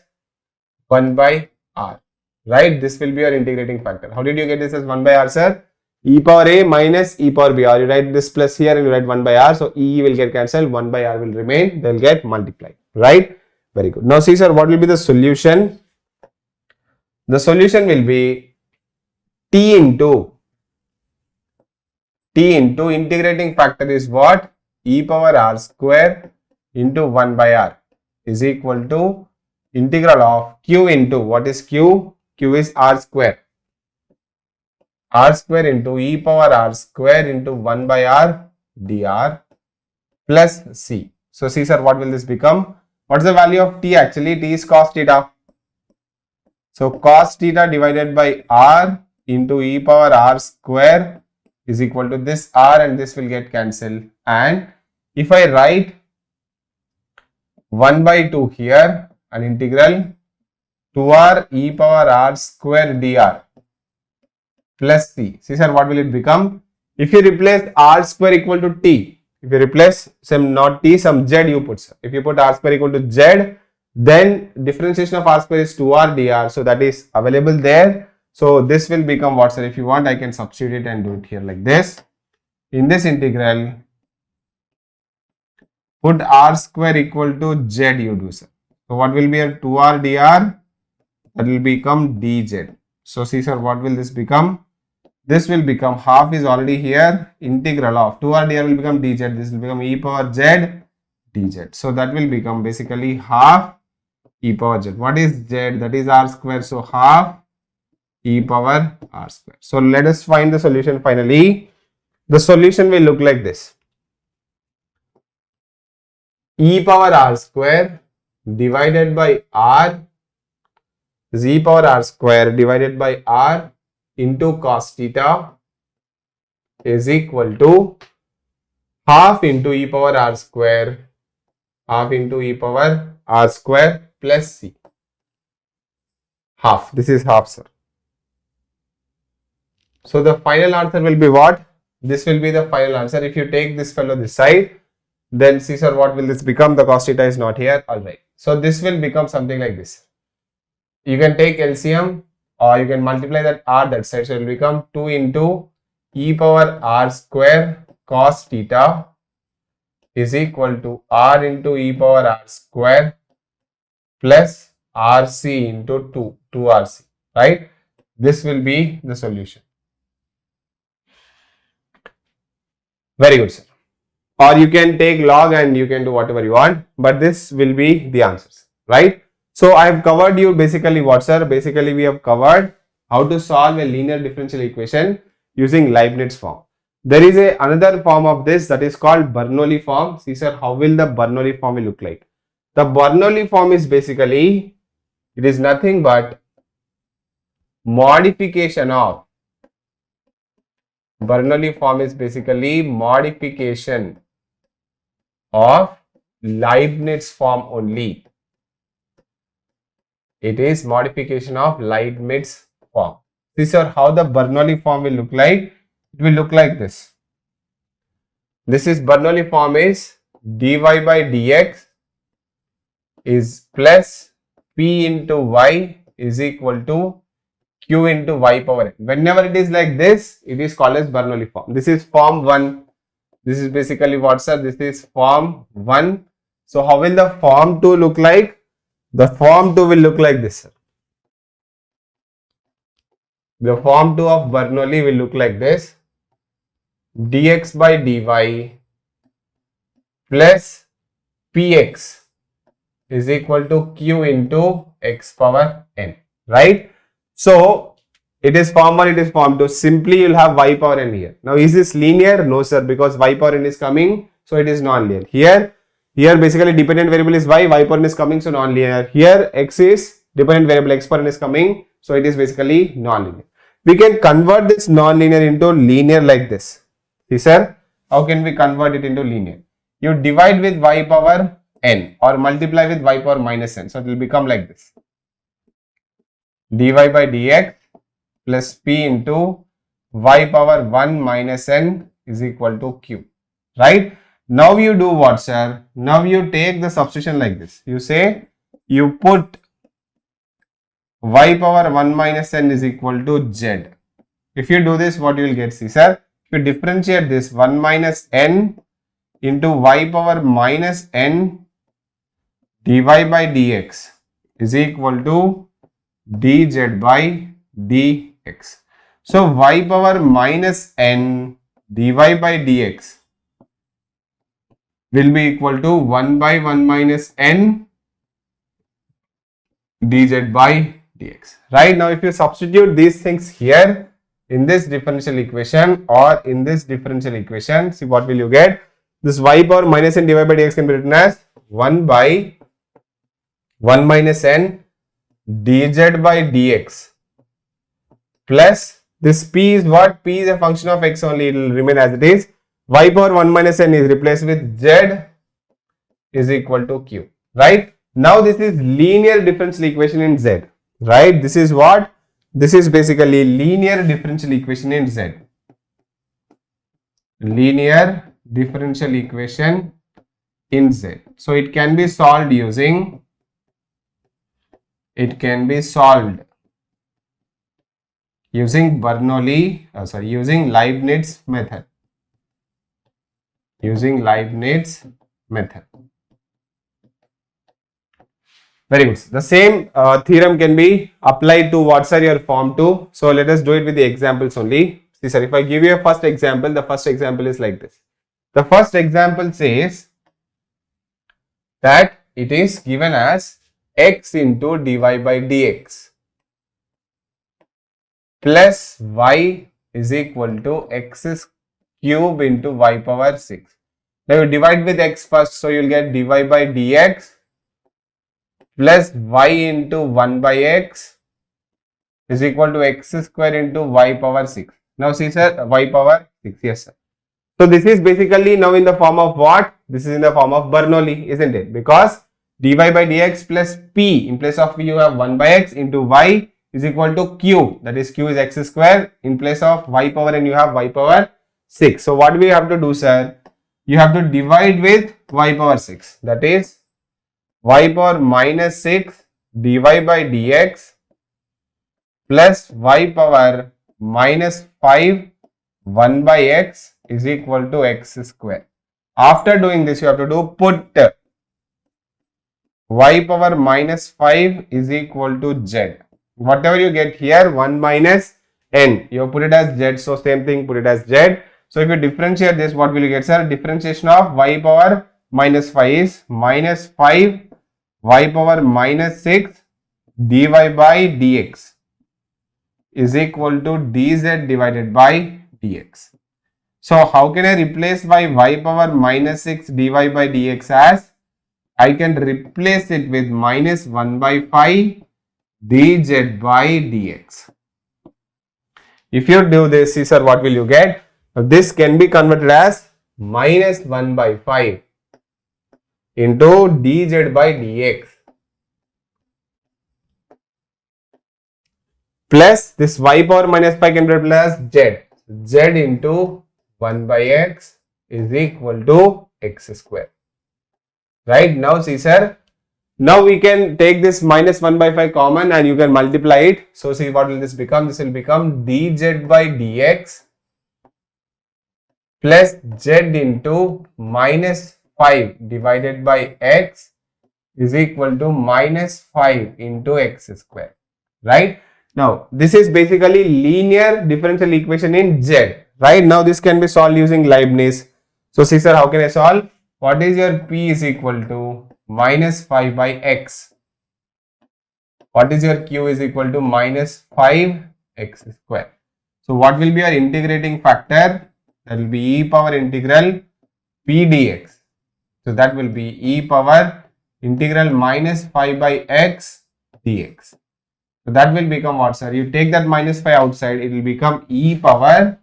1 by r, right? This will be your integrating factor. How did you get this as 1 by r, sir? E power a minus e power b r. You write this plus here and you write 1 by r. So e will get cancelled, 1 by r will remain, they will get multiplied, right? Very good. Now see sir, what will be the solution? The solution will be t into integrating factor is what? E power r square into 1 by r is equal to integral of q into, what is q? Q is r square. R square into e power r square into 1 by r dr plus c. So see sir, what will this become? What is the value of t actually? T is cos theta. So cos theta divided by r into e power r square is equal to this r, and this will get cancelled. And if I write 1 by 2 here, an integral 2r e power r square dr plus c. See sir, what will it become? If you replace r square equal to t, if you replace some not t, some z you put, sir. If you put r square equal to z, then differentiation of r square is 2r dr. So that is available there. So this will become what, sir? If you want, I can substitute it and do it here like this. In this integral, put r square equal to z you do, sir. So what will be a 2r dr? That will become dz. So see sir, what will this become? This will become half is already here, integral of 2r dr will become dz. This will become e power z dz. So that will become basically half e power z. What is z? That is r square. So half e power r square. So let us find the solution finally. The solution will look like this. E power r square divided by r is e power r square divided by r into cos theta is equal to half into e power r square, half into e power r square plus c. Half. This is half, sir. So the final answer will be what? This will be the final answer. If you take this fellow this side, then see sir, what will this become? The cos theta is not here. Alright. So this will become something like this. You can take LCM or you can multiply that r that side. So it will become 2 into e power r square cos theta is equal to r into e power r square plus rc into 2rc. Right? This will be the solution. Very good, sir. Or you can take log and you can do whatever you want, but this will be the answers, right? So I have covered you basically what, sir? Basically we have covered how to solve a linear differential equation using Leibniz form. There is another form of this that is called Bernoulli form. See sir, how will the Bernoulli form will look like? The Bernoulli form is basically, it is nothing but modification of, Bernoulli form is basically modification of Leibniz form only. It is modification of Leibniz form. See sir, how the Bernoulli form will look like? It will look like this. This is Bernoulli form is dy by dx is plus p into y is equal to q into y power n. Whenever it is like this, it is called as Bernoulli form. This is form 1. This is basically what, sir? This is form 1. So how will the form 2 look like? The form 2 will look like this, sir. The form 2 of Bernoulli will look like this. Dx by dy plus px is equal to q into x power n. Right? So it is form 1, it is form 2. Simply you will have y power n here. Now is this linear? No sir, because y power n is coming, so it is non-linear. Here basically dependent variable is y power n is coming, so non-linear. Here x is dependent variable, x power n is coming, so it is basically non-linear. We can convert this non-linear into linear like this. See sir, how can we convert it into linear? You divide with y power n or multiply with y power minus n, so it will become like this. Dy by dx plus p into y power 1 minus n is equal to q. Right? Now you do what, sir? Now you take the substitution like this. You say you put y power 1 minus n is equal to z. If you do this, what you will get? See, sir, if you differentiate this 1 minus n into y power minus n dy by dx is equal to dz by dx. So y power minus n dy by dx will be equal to 1 by 1 minus n dz by dx. Right? Now if you substitute these things here in this differential equation or in this differential equation, see what will you get? This y power minus n dy by dx can be written as 1 by 1 minus n dz by dx plus this p is what? P is a function of x only, it will remain as it is. Y power 1 minus n is replaced with z is equal to q, right? Now this is linear differential equation in z, right? This is what? This is basically linear differential equation in z. Linear differential equation in z. So it can be solved using using Bernoulli, using Leibniz method. Using Leibniz method. Very good. The same theorem can be applied to what sir your form 2. So let us do it with the examples only. See sir, if I give you a first example, the first example is like this. The first example says that it is given as x into dy by dx plus y is equal to x cube into y power 6. Now you divide with x first, so you will get dy by dx plus y into 1 by x is equal to x square into y power 6. Now see sir, y power 6, yes sir. So this is basically now in the form of what? This is in the form of Bernoulli, isn't it? Because dy by dx plus p, in place of p you have 1 by x into y is equal to q, that is q is x square, in place of y power n you have y power 6. So what we have to do sir? You have to divide with y power 6, that is y power minus 6 dy by dx plus y power minus 5 1 by x is equal to x square. After doing this, you have to do put y power minus 5 is equal to z. Whatever you get here, 1 minus n, you put it as z, so same thing, put it as z. So if you differentiate this, what will you get sir? Differentiation of y power minus 5 is minus 5 y power minus 6 dy by dx is equal to dz divided by dx. So how can I replace by y power minus 6 dy by dx as? I can replace it with minus 1 by 5 dz by dx. If you do this, see sir, what will you get? This can be converted as minus 1 by 5 into dz by dx plus this y power minus 5 can be written as z into 1 by x is equal to x square. Right, now see sir, now we can take this minus 1 by 5 common and you can multiply it. So see what will this become? This will become dz by dx plus z into minus 5 divided by x is equal to minus 5 into x square. Right, now this is basically linear differential equation in z. Right, now this can be solved using Leibniz. So see sir, how can I solve? What is your p is equal to minus 5 by x? What is your q is equal to minus 5 x square? So what will be your integrating factor? That will be e power integral p dx. So that will be e power integral minus 5 by x dx. So that will become what sir? You take that minus 5 outside, it will become e power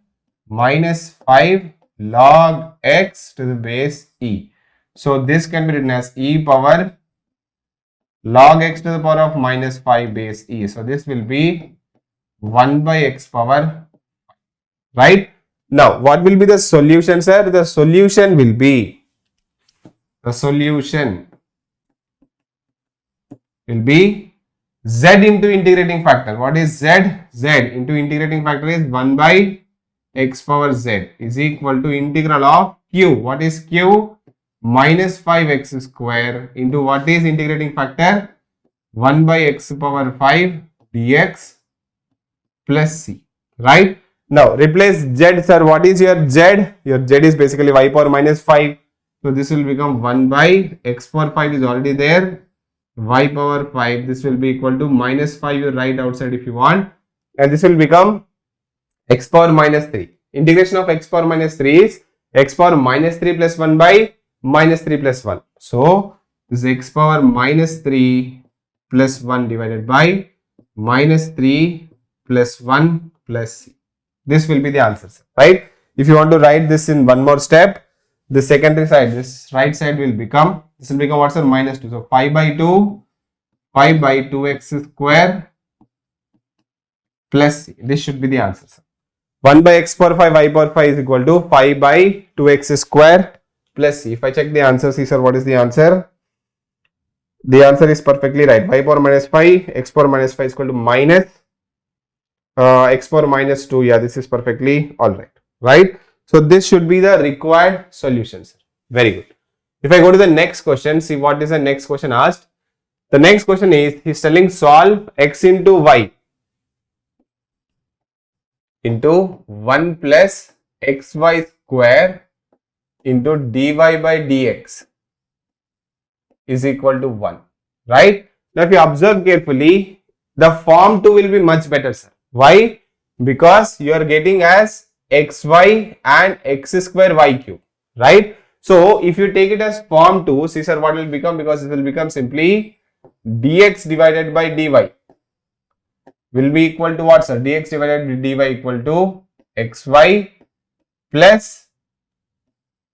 minus 5 log x to the base e. So this can be written as e power log x to the power of minus 5 base e. So this will be 1 by x power 5. Right? Now what will be the solution sir? The solution will be z into integrating factor. What is z? Z into integrating factor is 1 by x power z is equal to integral of q. What is q? Minus 5x square into what is integrating factor? 1 by x power 5 dx plus c. Right? Now replace z sir. What is your z? Your z is basically y power minus 5. So this will become 1 by x power 5 is already there. Y power 5. This will be equal to minus 5. You write outside if you want. And this will become x power minus 3. Integration of x power minus 3 is x power minus 3 plus 1 by minus 3 plus 1. So this x power minus 3 plus 1 divided by minus 3 plus 1 plus c. This will be the answer, right? If you want to write this in one more step, the secondary side, this right side will become, this will become what's sir? Minus 2. So 5 by 2, 5 by 2x square plus c. This should be the answer, sir. 1 by x power 5, y power 5 is equal to 5 by 2x square plus c. If I check the answer, see sir, what is the answer? The answer is perfectly right. Y power minus 5, x power minus 5 is equal to minus x power minus 2. Yeah, this is perfectly alright, right? So this should be the required solutions. Very good. If I go to the next question, see what is the next question asked. The next question is, he's telling solve x into y into 1 plus xy square into dy by dx is equal to 1, right? Now if you observe carefully, the form 2 will be much better, sir. Why? Because you are getting as xy and x square y cube, right? So if you take it as form 2, see sir, what will become? Because it will become simply dx divided by dy will be equal to what, sir? Dx divided by dy equal to xy plus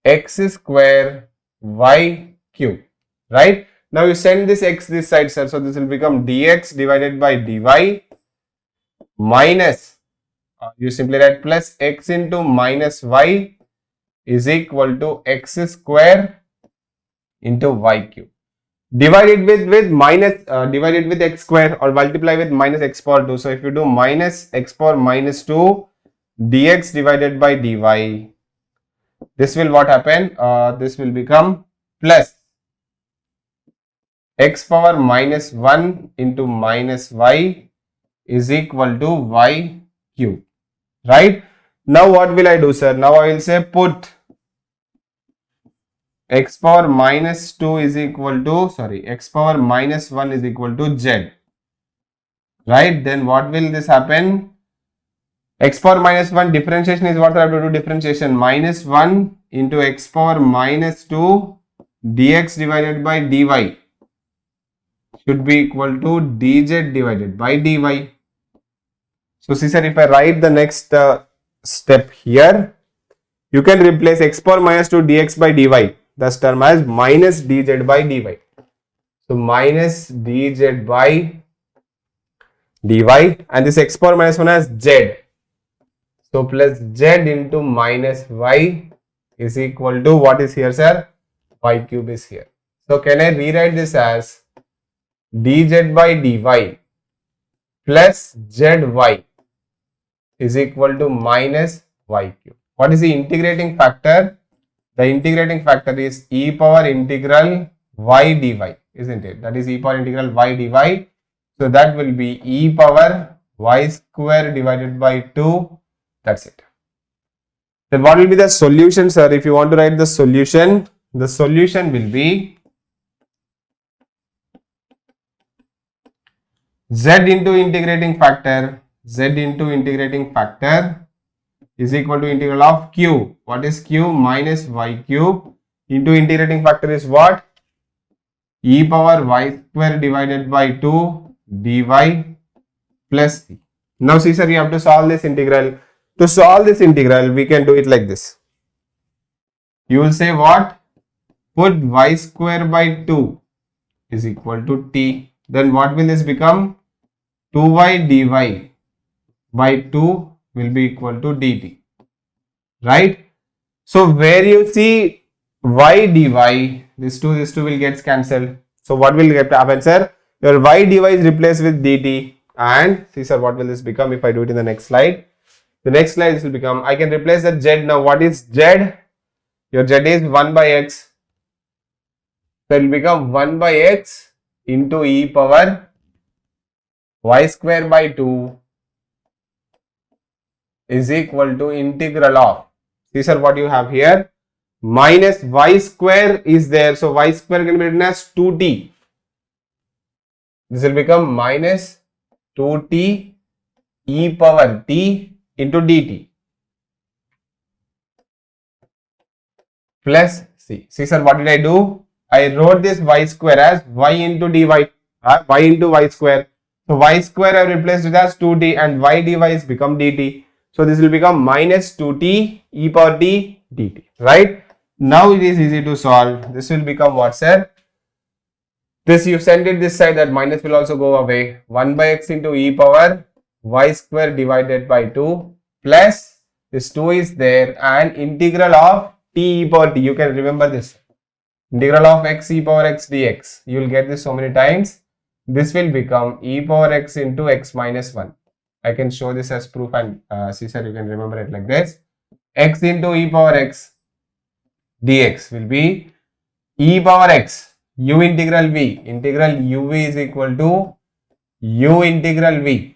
x square y cube, right? Now you send this x this side, sir. So this will become dx divided by dy minus, you simply write plus x into minus y is equal to x square into y cube. Divided with minus, divided with x square or multiply with minus x power 2. So if you do minus x power minus 2 dx divided by dy, this will what happen? This will become plus x power minus 1 into minus y is equal to y cube, right? Now what will I do, sir? Now I will say put x power minus 2 is equal to, x power minus 1 is equal to z, right? Then what will this happen? X power minus 1 differentiation is what I have to do, differentiation minus 1 into x power minus 2 dx divided by dy should be equal to dz divided by dy. So see sir, if I write the next step here, you can replace x power minus 2 dx by dy, that's term as minus dz by dy. So minus dz by dy, and this x power minus 1 as z. So plus z into minus y is equal to what is here, sir? Y cube is here. So can I rewrite this as dz by dy plus zy is equal to minus y cube. What is the integrating factor? The integrating factor is e power integral y dy, isn't it? That is e power integral y dy. So that will be e power y square divided by 2. That's it. Then what will be the solution, sir? If you want to write the solution will be z into integrating factor is equal to integral of q. What is q? Minus y cube into integrating factor is what? E power y square divided by 2 dy plus c. Now see sir, you have to solve this integral. To solve this integral, we can do it like this. You will say what? Put y square by 2 is equal to t. Then what will this become? 2y dy by 2 will be equal to dt, right? So where you see y dy, this 2 will get cancelled. So what will happen, sir? Your y dy is replaced with dt, and see sir, what will this become if I do it in the next slide? The next slide, this will become, I can replace that z. Now what is z? Your z is 1 by x. So it will become 1 by x into e power y square by 2 is equal to integral of, see sir, what you have here, minus y square is there. So y square can be written as 2t. This will become minus 2t e power t into dt plus c. See sir, what did I do? I wrote this y square as y into dy. y into y square. So y square I have replaced it as 2t and y dy is become dt. So this will become minus 2t e power t dt, right? Now it is easy to solve. This will become what, sir? This you send it this side, that minus will also go away. 1 by x into e power y square divided by 2 plus this 2 is there and integral of t e power t. You can remember this. Integral of x e power x dx. You will get this so many times. This will become e power x into x minus 1. I can show this as proof and see, sir, you can remember it like this. X into e power x dx will be e power x u integral v. Integral uv is equal to u integral v.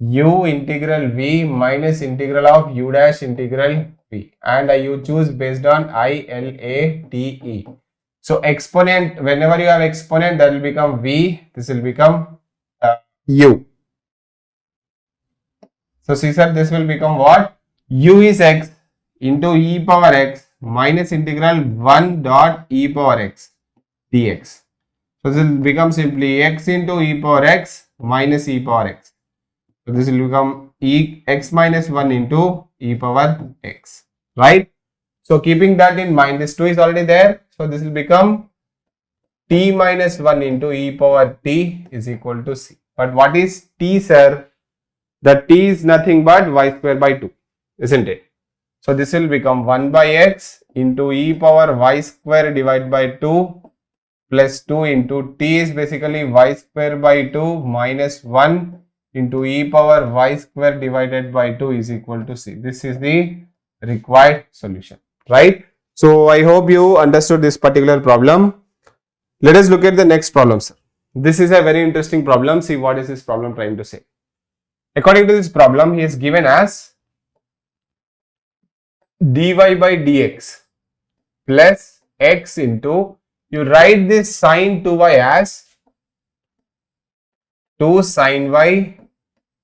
U integral v minus integral of u dash integral v, and you choose based on I, L, A, T, E. So exponent, whenever you have exponent, that will become v, this will become u. So see, sir, this will become what? U is x into e power x minus integral 1 dot e power x dx. So this will become simply x into e power x minus e power x. So this will become x minus 1 into e power x, right? So keeping that in mind, this 2 is already there. So this will become t minus 1 into e power t is equal to c. But what is t, sir? The t is nothing but y square by 2, isn't it? So this will become 1 by x into e power y square divided by 2 plus 2 into t is basically y square by 2 minus 1 into e power y square divided by 2 is equal to c. This is the required solution, right? So I hope you understood this particular problem. Let us look at the next problem, sir. This is a very interesting problem. See what is this problem trying to say. According to this problem, he is given as dy by dx plus x into, you write this sine 2y as 2 sine y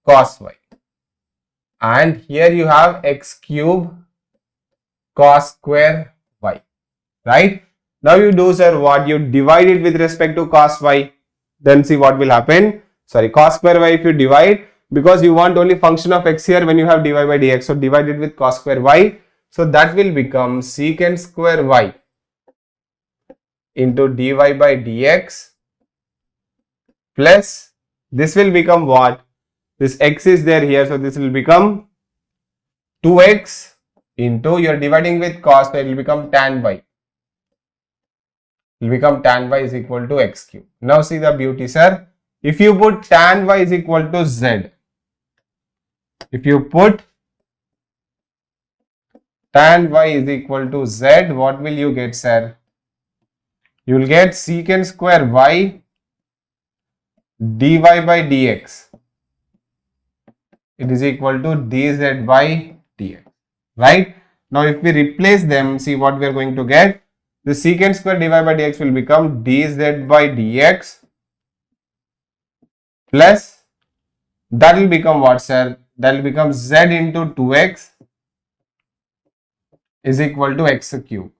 cos y, and here you have x cube cos square y, right? Now you do, sir, what? You divide it with respect to cos y, then see what will happen. Sorry, cos square y if you divide, because you want only function of x here when you have dy by dx, so divide it with cos square y. So that will become secant square y into dy by dx plus this will become what? This x is there here, so this will become 2x into, you are dividing with cos, so it will become tan y. It will become tan y is equal to x cube. Now see the beauty, sir. If you put tan y is equal to z, if you put tan y is equal to z, what will you get, sir? You will get secant square y dy by dx. It is equal to dz by dx, right? Now if we replace them, see what we are going to get. The secant square dy by dx will become dz by dx plus, that will become what, sir? That will become z into 2x is equal to x cube,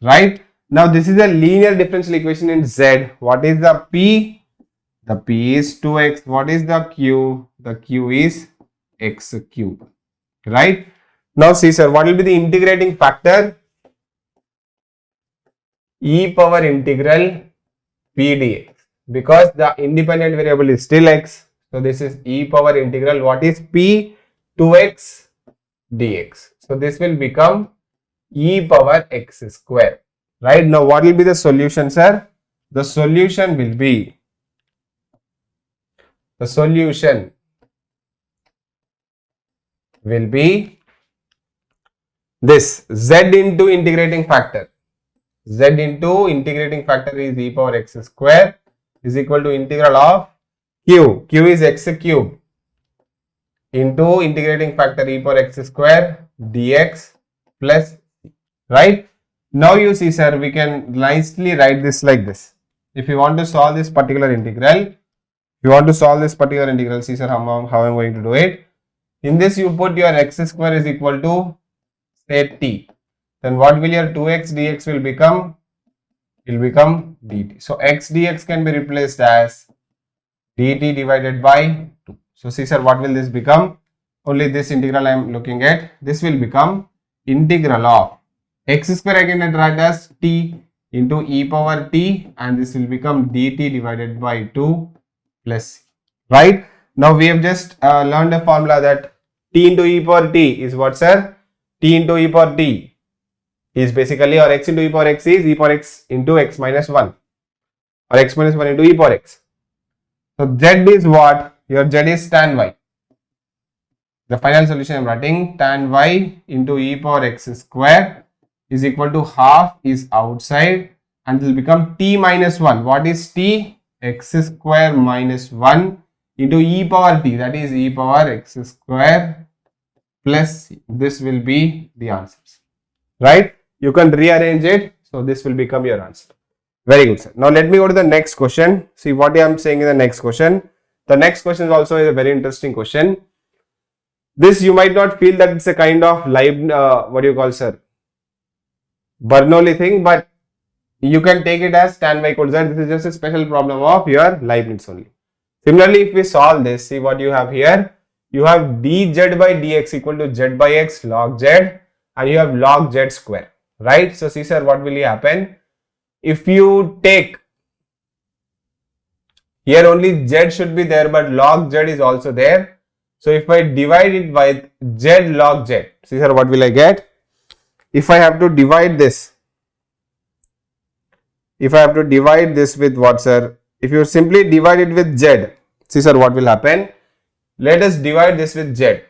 right? Now this is a linear differential equation in z. What is the p? The p is 2x. What is the q? The q is x cube, right? Now see, sir, what will be the integrating factor? E power integral p dx, because the independent variable is still x. So this is e power integral, what is p? 2x dx. So this will become e power x square, right? Now what will be the solution, sir? The solution will be, this z into integrating factor. Z into integrating factor is e power x square is equal to integral of q. Q is x cube into integrating factor e power x square dx plus, right? Now you see, sir, we can nicely write this like this. If you want to solve this particular integral, see, sir, how I'm going to do it. In this, you put your x square is equal to, say, t. Then what will your 2x dx will become? it will become dt. So x dx can be replaced as dt divided by 2. So see sir, what will this become? Only this integral I am looking at. This will become integral of x square, I can write as t into e power t, and this will become dt divided by 2 plus c. Right? Now we have just learned a formula that t into e power t is what sir? T into e power t is basically, or x into e power x is e power x into x minus 1, or x minus 1 into e power x. So z is what? Your z is tan y. The final solution I am writing tan y into e power x square is equal to half is outside, and it will become t minus 1. What is t? X square minus 1 into e power t, that is e power x square plus c. This will be the answers, right? You can rearrange it, so this will become your answer. Very good, sir. Now let me go to the next question. See what I am saying in the next question. The next question is also a very interesting question. This you might not feel that it's a kind of what do you call, sir, Bernoulli thing, but you can take it as tan y equals z. This is just a special problem of your Leibniz only. Similarly, if we solve this, see what you have here. You have dz by dx equal to z by x log z, and you have log z square, right? So see sir, what will happen? If you take here, only z should be there, but log z is also there. So if I divide it by z log z, see sir, what will I get? If I have to divide this, with what, sir? If you simply divide it with z, see sir, what will happen? Let us divide this with z.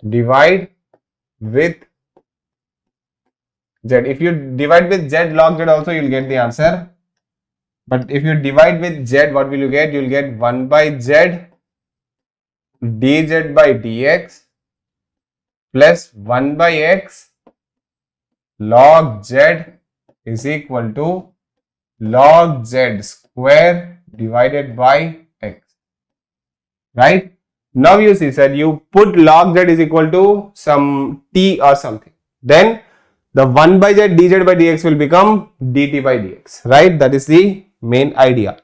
Divide with z. If you divide with z log z also, you will get the answer. But if you divide with z, what will you get? You will get 1 by z dz by dx plus 1 by x log z is equal to log z square divided by x. Right? Now you see, sir, you put log z is equal to some t or something. Then the 1 by z dz by dx will become dt by dx. Right? That is the main idea.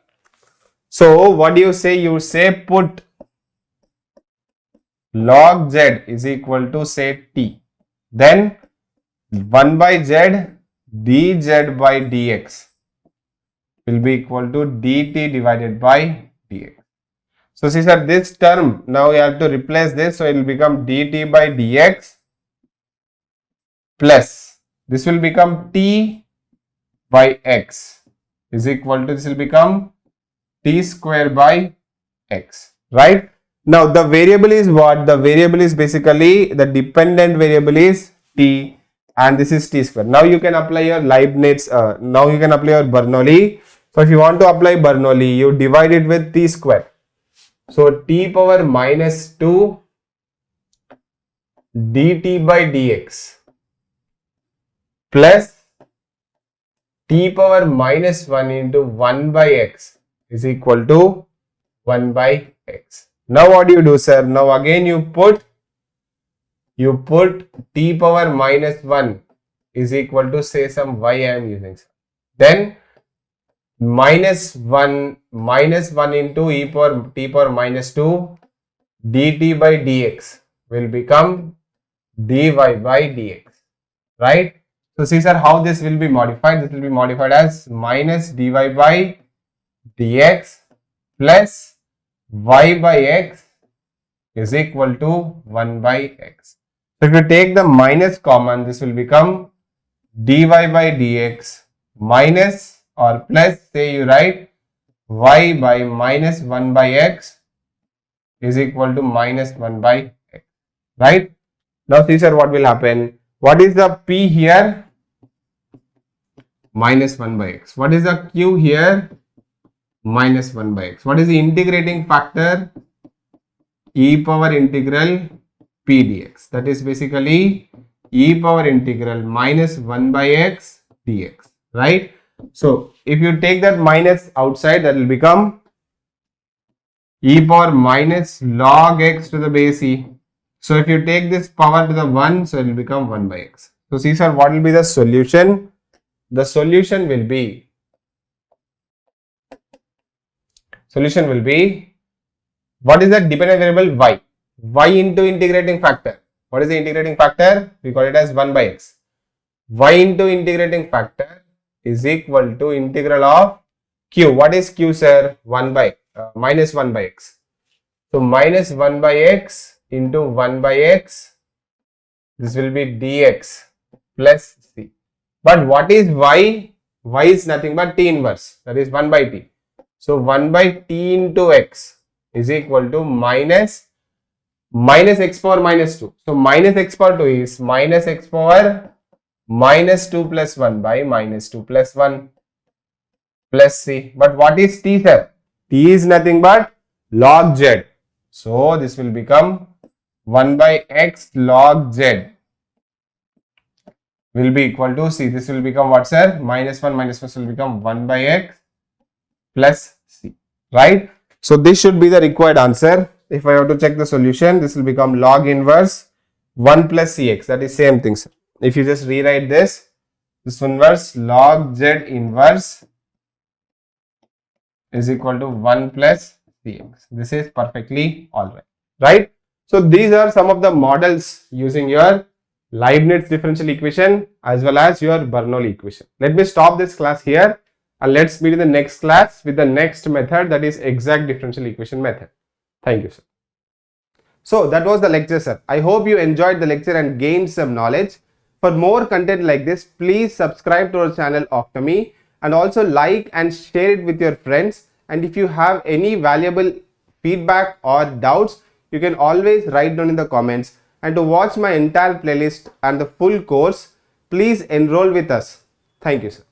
So what do you say? You say put log z is equal to say t. Then 1 by z dz by dx will be equal to dt divided by dx. So see sir, this term, now you have to replace this, so it will become dt by dx plus this will become t by x is equal to, this will become t square by x, right? Now the variable is what? The variable is basically, the dependent variable is t, and this is t square. Now you can apply your Leibniz, now you can apply your Bernoulli. So if you want to apply Bernoulli, you divide it with t square. So t power minus 2 dt by dx plus t power minus 1 into 1 by x is equal to 1 by x. Now what do you do, sir? Now again you put t power minus 1 is equal to say some y I am using. Then minus 1 into e power t power minus 2 dt by dx will become dy by dx, right? So see sir, how this will be modified? This will be modified as minus dy by dx plus y by x is equal to 1 by x. So if you take the minus common, this will become dy by dx minus or plus, say you write y by minus 1 by x is equal to minus 1 by x, right? Now see sir, what will happen? What is the p here? Minus 1 by x. What is the q here? Minus 1 by x. What is the integrating factor? E power integral p dx. That is basically e power integral minus 1 by x dx, right? So if you take that minus outside, that will become e power minus log x to the base e. So if you take this power to the 1, so it will become 1 by x. So see sir, what will be the solution? The solution will be what is the dependent variable? Y into integrating factor. What is the integrating factor? We call it as 1 by x. Y into integrating factor is equal to integral of q. What is q sir? Minus 1 by x. So minus 1 by x into 1 by x, this will be dx plus c. But what is y? Y is nothing but t inverse, that is 1 by t. So 1 by t into x is equal to minus x power minus 2. So minus x power 2 is minus x power minus 2 plus 1 by minus 2 plus 1 plus c. But what is t sir? T is nothing but log z. So this will become 1 by x log z will be equal to c. This will become what sir? Minus 1 will become 1 by x plus c. Right? So this should be the required answer. If I have to check the solution, this will become log inverse 1 plus cx. That is same thing sir. If you just rewrite this inverse log z inverse is equal to 1 plus cx. This is perfectly alright. Right? So these are some of the models using your Leibniz differential equation as well as your Bernoulli equation. Let me stop this class here and let's meet in the next class with the next method, that is exact differential equation method. Thank you sir. So that was the lecture sir. I hope you enjoyed the lecture and gained some knowledge. For more content like this, please subscribe to our channel Octomy and also like and share it with your friends. And if you have any valuable feedback or doubts, you can always write down in the comments. And to watch my entire playlist and the full course, please enroll with us. Thank you sir.